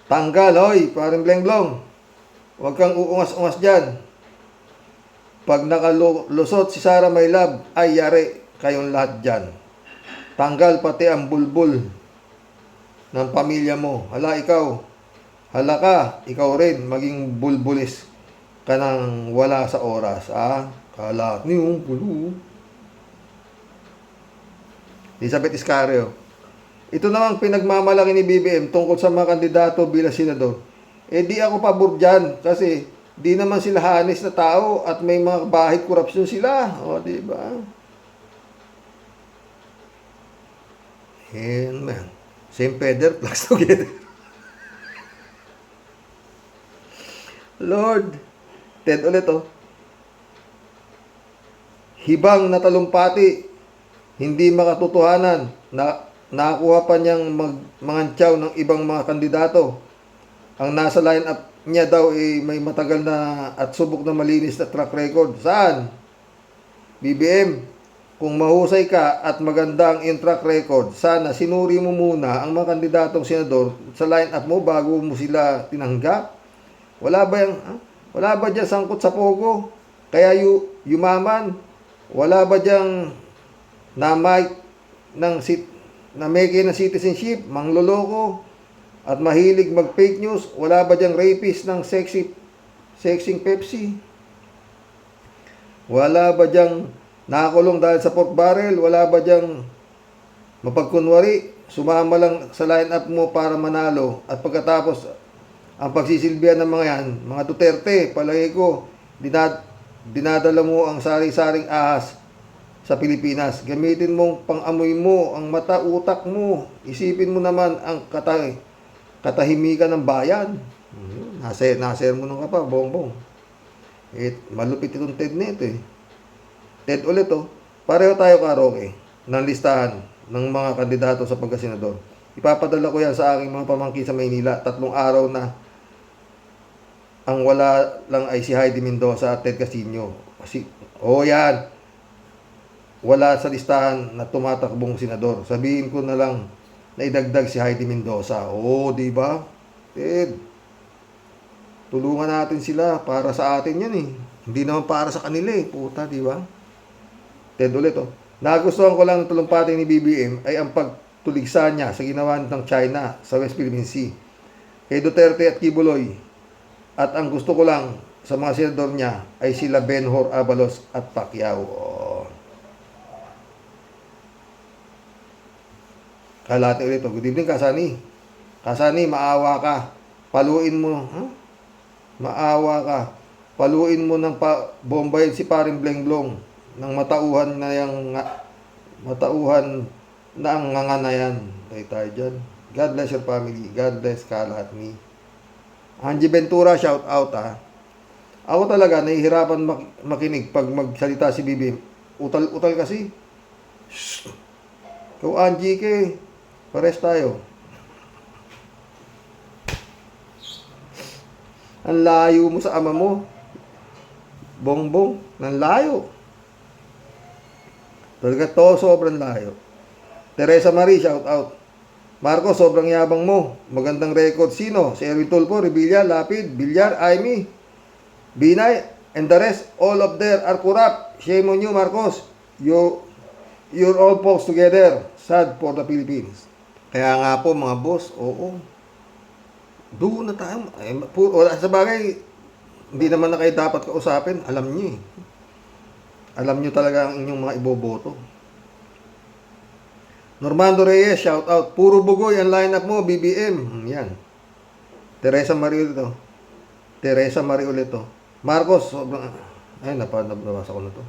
S1: Tanggal, hoy, parang bleng-blong. Huwag kang uungas-ungas dyan. Pag nakalusot si Sara My Love, ay yari kayong lahat dyan. Tanggal pati ang bulbul ng pamilya mo. Hala, ikaw. Hala ka, ikaw rin, maging bulbulis ka nang wala sa oras. Kalat niyo, bulo. Elizabeth Iscario. Ito namang pinagmamalaki ni BBM tungkol sa mga kandidato bilang senador. Di ako pabor dyan kasi di naman sila hanis na tao at may mga bahid korupsyon sila. O, diba? And man, same feather, flocks together. Lord, Ted ulit Hibang na talumpati, hindi makatotohanan na nakakuha pa niyang mangantyaw ng ibang mga kandidato. Ang nasa line-up niya daw may matagal na at subok na malinis na track record. Saan? BBM, kung mahusay ka at maganda ang iyong track record, sana sinuri mo muna ang mga kandidatong senador sa line-up mo bago mo sila tinanggap. Wala ba dyan sangkot sa pogo? Kaya yumaman? Wala ba dyan na meke ng citizenship, mangloloko, at mahilig mag-fake news? Wala ba diyang rapist ng sexing Pepsi? Wala ba diyang nakakulong dahil sa pork barrel? Wala ba diyang mapagkunwari? Sumama lang sa line-up mo para manalo at pagkatapos ang pagsisilbihan ng mga yan, mga Duterte, palagi ko, dinadala mo ang sari-saring ahas sa Pilipinas. Gamitin mong pang-amoy mo ang mata, utak mo. Isipin mo naman ang katahimikan ng bayan. Naser mo nung ka pa, bongbong. Malupit itong Ted nito eh. Ted ulit Pareho tayo karoke ng listahan ng mga kandidato sa pagkasenador. Ipapadala ko yan sa aking mga pamangkin sa Maynila. 3 araw na ang wala lang ay si Heidi Mendoza at Ted Casino. Yan. wala sa listahan na tumatakbong senador. Sabihin ko na lang na idagdag si Heidi Mendoza. Oo, di ba? Ted, tulungan natin sila, para sa atin yan eh. Hindi naman para sa kanila eh, puta, di ba? Ted ulit oh. Nagustuhan ko lang ng talumpati ni BBM ay ang pagtuligsa niya sa ginawa ng China sa West Philippine Sea kay Duterte at Kibuloy. At ang gusto ko lang sa mga senador niya ay sila Benhur, Abalos at Pacquiao. Oh. Kalate ulit. Good evening, Kasani. Kasani, maawa ka. Paluin mo. Huh? Maawa ka. Paluin mo ng bombayin si paring Blenglong ng matauhan na yung matauhan na ang nganga na yan. Tayo dyan. God bless your family. God bless Kala at me. Angie Ventura, shout out ha. Ako talaga, nahihirapan makinig pag magsalita si Bibi. Utal kasi. Shh. Ikaw, Angie, pares tayo. Ang layo mo sa ama mo. Bongbong, ng layo. Talaga to, sobrang layo. Teresa Marie, shout out. Marco, sobrang yabang mo. Magandang record. Sino? Si Erwin Tulfo, Revilla, Lapid, Villar, Aimee, Binay, and the rest, all of them are corrupt. Shame on you, Marcos. You're all folks together. Sad for the Philippines. Kaya nga po, mga boss, oo. Doon na tayo. Wala sa bagay, hindi naman na kayo dapat kausapin. Alam niyo eh. Alam niyo talaga ang inyong mga iboboto. Normando Reyes, shout out. Puro bugoy ang lineup mo, BBM. Yan. Teresa Marie ulit to. Teresa Marie ulit to. Marcos, sobrang... Ay, nabasa ko na to.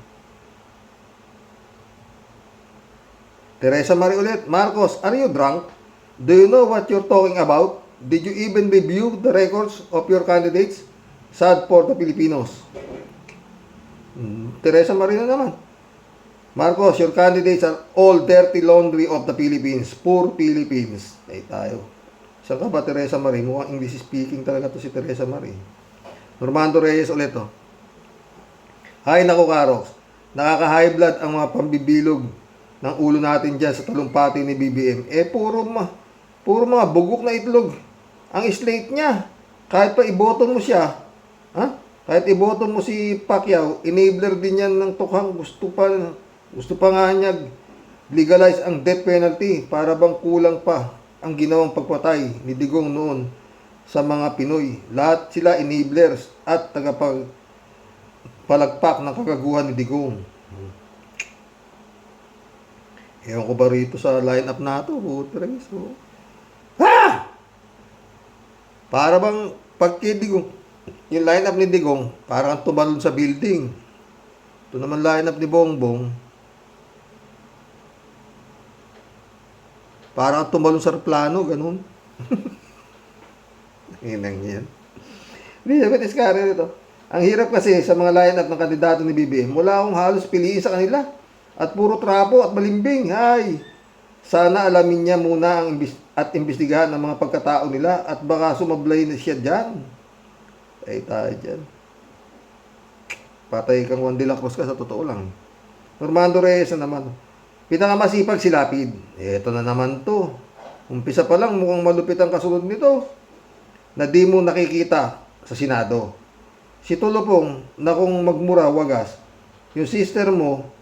S1: Teresa Marie ulit. Marcos, are you drunk? Do you know what you're talking about? Did you even review the records of your candidates? Sad for the Filipinos. Teresa Marie na naman. Marcos, your candidates are all dirty laundry of the Philippines. Poor Philippines. Ay tayo. Saan ka ba, Teresa Marie? Mukhang English speaking talaga to si Teresa Marie. Normando Reyes ulit to. Hay nako, Karox. Nakaka-high blood ang mga pambibilog ng ulo natin dyan sa talumpati ni BBM. Puro mga bugok na itlog ang slate niya. Kahit pa iboto mo siya, ha? Kahit iboto mo si Pacquiao, enabler din yan ng tukhang. Gusto pa nga niya legalize ang death penalty para bang kulang pa ang ginawang pagpatay ni Digong noon sa mga Pinoy. Lahat sila enablers at tagapagpalagpak ng kagaguhan ni Digong. Ewan ko ba rito sa line-up na ito? So, ha! Para bang pagkidigong, yung line-up ni Digong, parang tumalon sa building. Ito naman line-up ni Bongbong, parang tumalon sa plano, ganun. Inang yan. Hindi, sabi iskari nito. Ang hirap kasi sa mga line-up ng kandidato ni BBM, wala akong halos piliin sa kanila. At puro trapo at malimbing. Ay, sana alamin niya muna at imbestigahan ang mga pagkatao nila at baka sumablay na siya dyan. Ay, tayo dyan. Patay kang Juan de la Cruz ka, sa totoo lang. Normando Reyes na naman. Pinakamasipag si Lapid. Ito na naman to. Umpisa pa lang, mukhang malupit ang kasunod nito na di mo nakikita sa Senado. Si Tulopong, na kung magmura, wagas. Yung sister mo,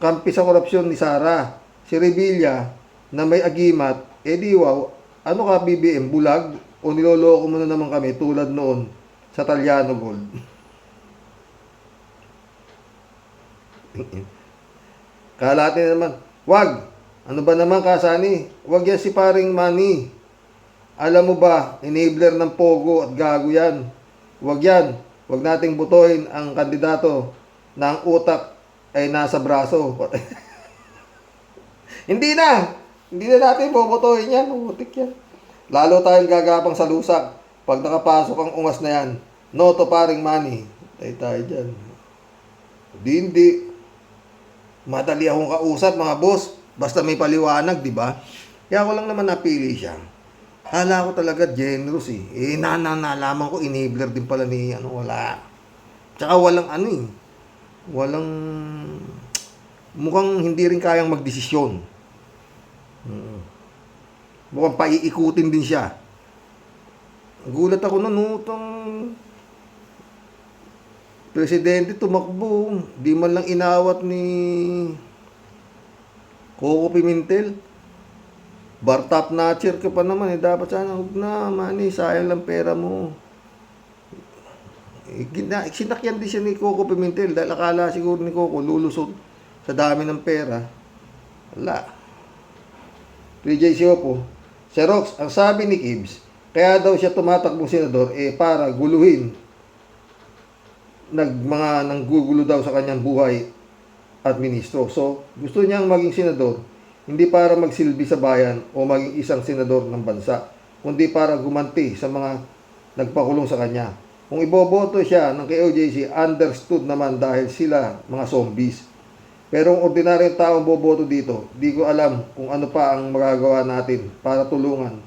S1: kampi sa korupsyon ni Sara. Si Revilla, na may agimat, di wow, ano ka BBM, bulag? O niloloko mo na naman kami tulad noon sa Taliano Gold? Kalate naman, wag! Ano ba naman, Kasani? Wag yan si paring Manny. Alam mo ba, enabler ng pogo at gago yan. Wag yan. Wag nating butuhin ang kandidato na ang utak ay nasa braso. Hindi na natin bobotohin yan. Umutik yan. Lalo tayong gagapang sa lusak pag nakapasok ang ungas na yan. No to paring Manny. Tayo dyan. Hindi. Madali akong kausap, mga boss. Basta may paliwanag, di ba? Kaya ako lang naman napili siya. Kala ko talaga generous eh. Nalaman ko enabler din pala ni wala. Tsaka walang mukhang hindi rin kayang magdesisyon. Mukhang paiikutin din siya. Gulat ako na itong presidente tumakbo, di man lang inawat ni Coco Pimentel. Bar top notcher ka pa naman dapat sana huwag na, mani, sayang lang pera mo. Sinakyan din siya ni Coco Pimentel dahil akala siguro ni Coco lulusot sa dami ng pera. Wala. 3J Siopo. Sir Rox, ang sabi ni Gibbs, kaya daw siya tumatakbong senador para guluhin nanggugulo daw sa kanyang buhay at ministro. So, gusto niyang maging senador hindi para magsilbi sa bayan o maging isang senador ng bansa, kundi para gumanti sa mga nagpakulong sa kanya. Kung iboboto siya ng KOJC, understood naman dahil sila mga zombies. Pero kung ordinaryong taong boboto dito, di ko alam kung ano pa ang magagawa natin para tulungan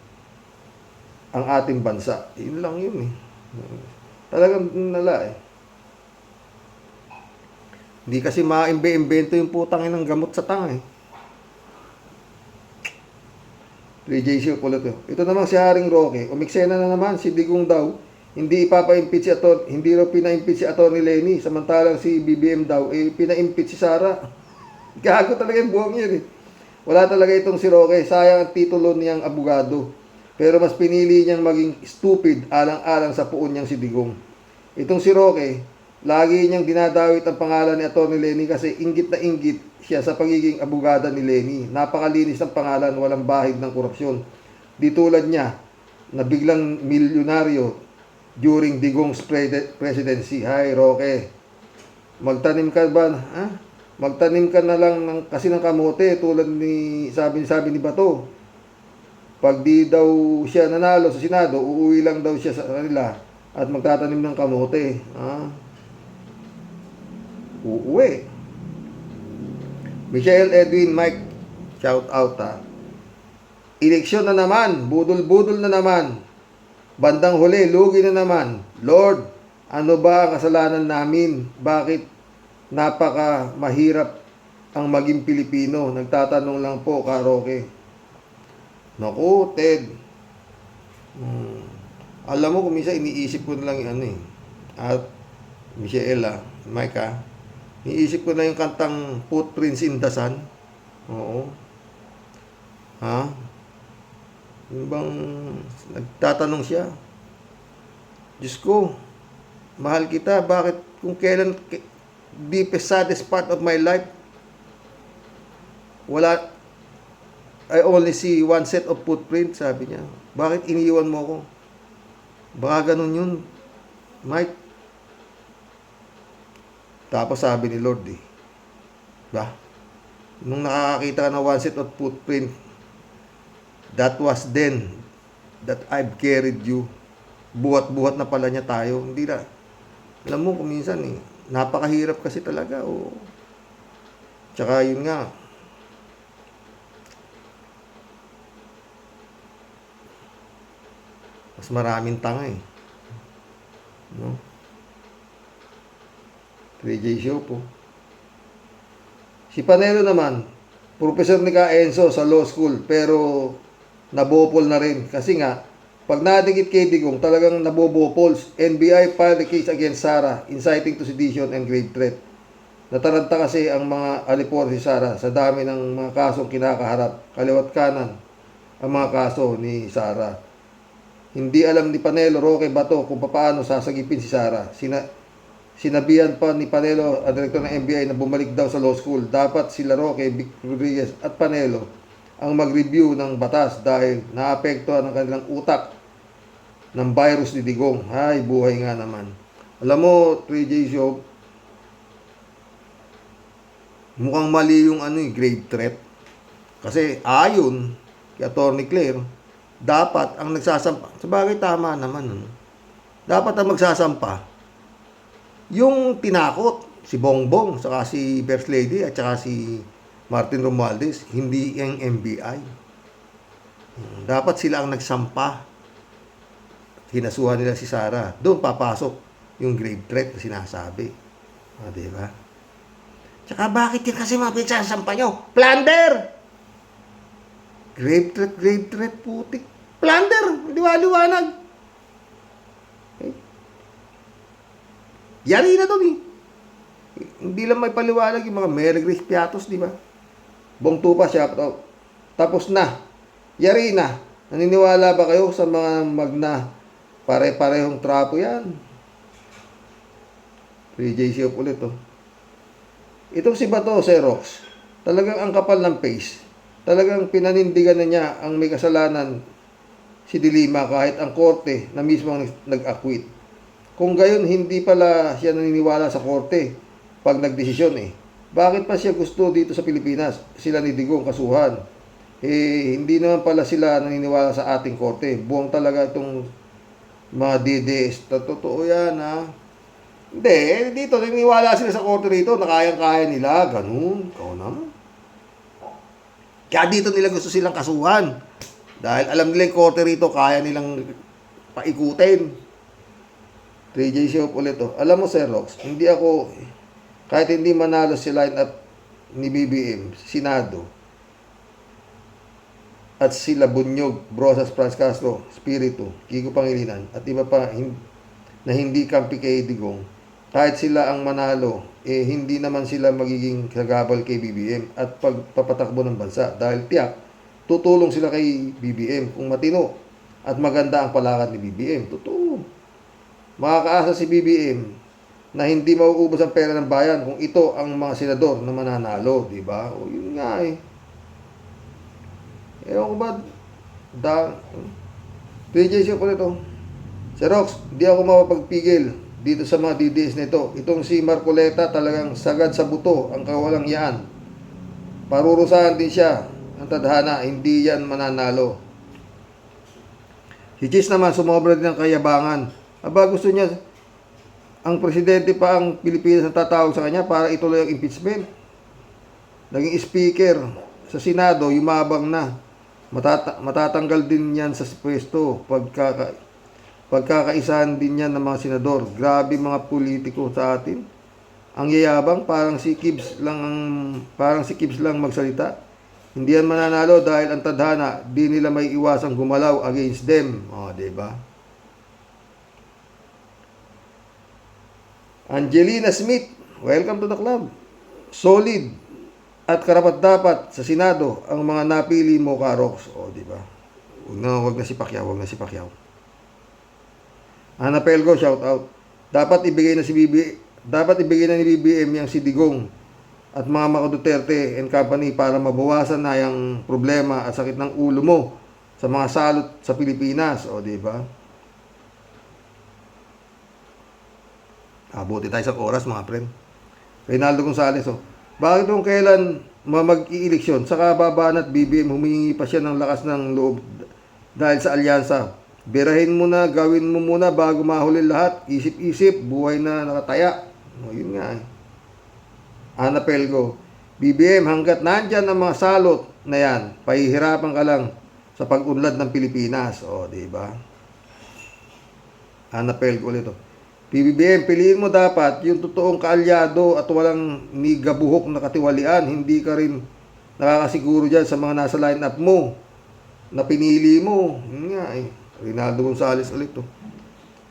S1: ang ating bansa. Yun lang yun eh. Talagang nala eh. Hindi kasi maimbe-imbento yung putang ng gamot sa tanga eh. 3JC ulit yun. Ito namang si Haring Roque. Umiksena na naman si Digong daw. Hindi ipapa-impeach si hindi raw pina-impeach si Atty. Lenny. Samantalang si BBM daw, pina-impeach si Sara. Gago talaga yung buhang yun eh. Wala talaga itong si Roque. Sayang ang titulo niyang abogado. Pero mas pinili niyang maging stupid alang-alang sa puon niyang si Digong. Itong si Roque, lagi niyang dinadawit ang pangalan ni Atty. Lenny kasi inggit na inggit siya sa pagiging abogada ni Lenny. Napakalinis ng pangalan, walang bahid ng korupsyon. Di tulad niya, na biglang milyonaryo during Digong's presidency. Hi, Roque. Magtanim ka ba? Ha? Magtanim ka na lang kasi ng kamote tulad ni sabi ni Bato. Pag di daw siya nanalo sa Senado, uuwi lang daw siya sa kanila at magtatanim ng kamote. Ha? Uuwi. Michelle Edwin Mike, shout out ha. Eleksyon na naman, budol-budol na naman. Bandang huli, lugi na naman. Lord, ano ba ang kasalanan namin? Bakit napaka mahirap ang maging Pilipino? Nagtatanong lang po, Ka Roque. Naku, Ted. Alam mo, kung minsan iniisip ko na lang yung ano eh. At Michelle Mike ha. Iniisip ko na yung kantang Footprints in the Sun. Oo. Ha? Yung bang nagtatanong siya, Diyos ko, mahal kita, bakit kung kailan deepest, saddest part of my life, I only see one set of footprints, sabi niya. Bakit iniwan mo ko? Baka ganun yun, Mike. Tapos sabi ni Lord ba? Nung nakakakita ka ng one set of footprint, that was then that I've carried you. Buhat-buhat na pala niya tayo. Hindi na. Alam mo, kung minsan napakahirap kasi talaga. Oh. Tsaka yun nga. Mas maraming tanga eh. No? 3J Show po. Si Panelo naman, professor ni Ka Enzo sa law school, pero nabopol na rin. Kasi nga, pag nadikit kay Digong, talagang nabobopols. NBI filed a case against Sara, inciting to sedition and grave threat. Nataranta kasi ang mga alipor si Sara sa dami ng mga kasong kinakaharap, kaliwat kanan ang mga kaso ni Sara. Hindi alam ni Panelo Roque Bato kung paano sasagipin si Sara. Sinabihan pa ni Panelo, ang direktor ng NBI, na bumalik daw sa law school. Dapat sila Roque, Vic Rodriguez at Panelo ang mag-review ng batas dahil naapektuhan ang kanilang utak ng virus ni Digong. Ay, buhay nga naman. Alam mo, 3J Show, mukhang mali yung grave threat. Kasi ayon kay Atty. Claire, dapat ang nagsasampa, sabagay tama naman, dapat ang magsasampa yung tinakot, si Bongbong, saka si First Lady, at saka si Martin Romualdez, hindi yung NBI. Dapat sila ang nagsampa. Hinasuhan nila si Sara. Doon papasok yung grave threat na sinasabi. Diba? Tsaka bakit yan kasi mga pinagsasampa nyo? Plunder! Grave threat, putik. Plunder! Liwanag. Okay. Yari na doon eh. Hindi lang may paliwanag yung mga Mary Grace Piatos, di ba? Bong Tupa siya. Tapos na. Yari na. Naniniwala ba kayo sa mga magna pare-parehong trapo yan? 3JC up ulit, oh. Itong si Bato, Xerox, talagang ang kapal ng face. Talagang pinanindigan na niya ang may kasalanan si Dilima kahit ang korte na mismo ang nag-acquit. Kung gayon, hindi pala siya naniniwala sa korte pag nagdesisyon eh. Bakit pa siya gusto dito sa Pilipinas? Sila ni Digong kasuhan. Hindi naman pala sila naniniwala sa ating korte. Buwang talaga itong mga DDS. Totoo yan, ha? Hindi, dito, naniniwala sila sa korte rito na kayang-kaya nila. Ganun. Ikaw naman. Kaya dito nila gusto silang kasuhan. Dahil alam nila yung korte rito, kaya nilang paikutin. 3JC up ulit, oh. Alam mo, Sir Rox, hindi ako, kahit hindi manalo si line up ni BBM, Senado, at sila Bunyog, Brosas, Franz Castro, Spiritu, Kiko Pangilinan, at iba pa na hindi kampi kay Digong, kahit sila ang manalo, hindi naman sila magiging kagabal kay BBM at pagpapatakbo ng bansa. Dahil tiyak, tutulong sila kay BBM kung matino at maganda ang palakad ni BBM. Totoo. Makakaasa si BBM na hindi mauubos ang pera ng bayan kung ito ang mga senador na mananalo. Diba? O yun nga eh. Ewan ko ba, PJ siya ko nito. Xerox, di ako mapapagpigil dito sa mga DDS nito. Itong si Marcoleta talagang sagad sa buto ang kawalang yaan. Parurusahan din siya ang tadhana, hindi yan mananalo. Si Chis naman sumobra din ng kayabangan. Aba, gusto niya ang presidente pa ang Pilipinas ang tatawag sa kanya para ituloy ang impeachment. Naging speaker sa Senado, yumabang na. Matatanggal din yan sa pwesto pagkakaisahan din yan ng mga senador. Grabe mga politiko sa atin. Ang yayabang, parang si Gibbs lang magsalita. Hindi yan mananalo dahil ang tadhana, di nila may iwasang gumalaw against them. O, diba? Angelina Smith, welcome to the club. Solid at karapat-dapat sa Senado ang mga napili mo, Karox. O, diba? Wag na si Pacquiao. Ana Pelgo, shout out. Dapat ibigay na ni BBM yang si Digong at mga Marcos Duterte and company para mabawasan na yung problema at sakit ng ulo mo sa mga salot sa Pilipinas. O, di ba? Abuti tayo sa oras, mga friend. Reynaldo Gonzales, oh. Bakit kung kailan mag-i-eleksyon, saka babaan at BBM humingi pa siya ng lakas ng loob dahil sa alyansa? Birahin mo na, gawin mo muna bago mahuli lahat. Isip-isip, buhay na nakataya. O, yun nga eh. Ana Pelgo, BBM, hanggat nandyan ang mga salot na yan, pahihirapan ka lang sa pag-unlad ng Pilipinas. O, diba? Ana Pelgo ulit, oh. BBM, piliin mo dapat yung totoong kaalyado at walang nigabuhok na katiwalian. Hindi ka rin nakakasiguro dyan sa mga nasa line-up mo na pinili mo. Yun nga eh. Reynaldo Gonzales ulit, oh.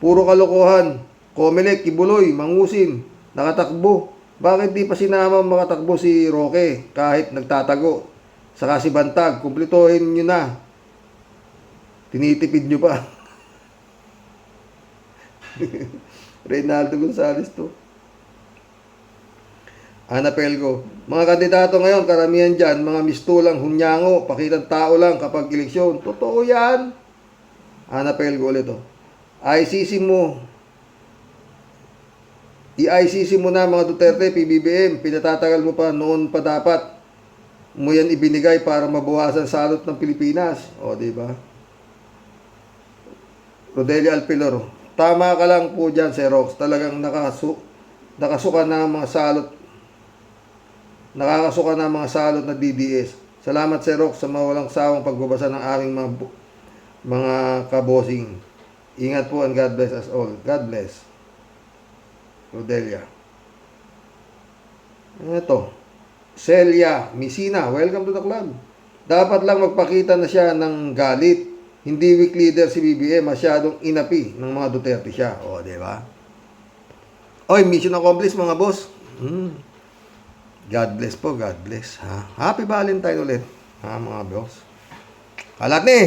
S1: Puro kalokohan. Comelec, Kibuloy, Mangusin, nakatakbo. Bakit di pa sinama makatakbo si Roque kahit nagtatago? Saka si Bantag, kumplituhin nyo na. Tinitipid nyo pa. Reynaldo Gonzales to. Ana Pelgo, mga kandidato ngayon, karamihan dyan, mga mistulang hunyango, pakitang tao lang kapag eleksyon. Totoo yan. Ana Pelgo ulit, oh. I-ICC mo na mga Duterte, PBBM, pinatatagal mo pa, noon pa dapat mo yan ibinigay para mabawasan salot ng Pilipinas. O, diba? Rodelia Alpilor, tama ka lang po dyan, Xerox. Talagang nakakasuka na mga salot na DDS. Salamat, Xerox, sa mawalang sawang pagbabasa ng aming mga kabosing. Ingat po and God bless us all. God bless. Rodelia. Ito. Celia Misina, welcome to the club. Dapat lang magpakita na siya ng galit. Hindi weak leader si BBM, masyadong inapi ng mga Duterte siya. O, di ba? Oy, mission accomplished mga boss. God bless po, God bless. Ha? Happy Valentine ulit. Ha, mga boss. Kalat ni.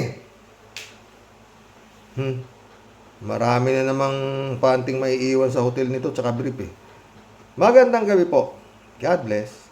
S1: Marami na namang panting may iwan sa hotel nito tsaka brief eh. Magandang gabi po. God bless.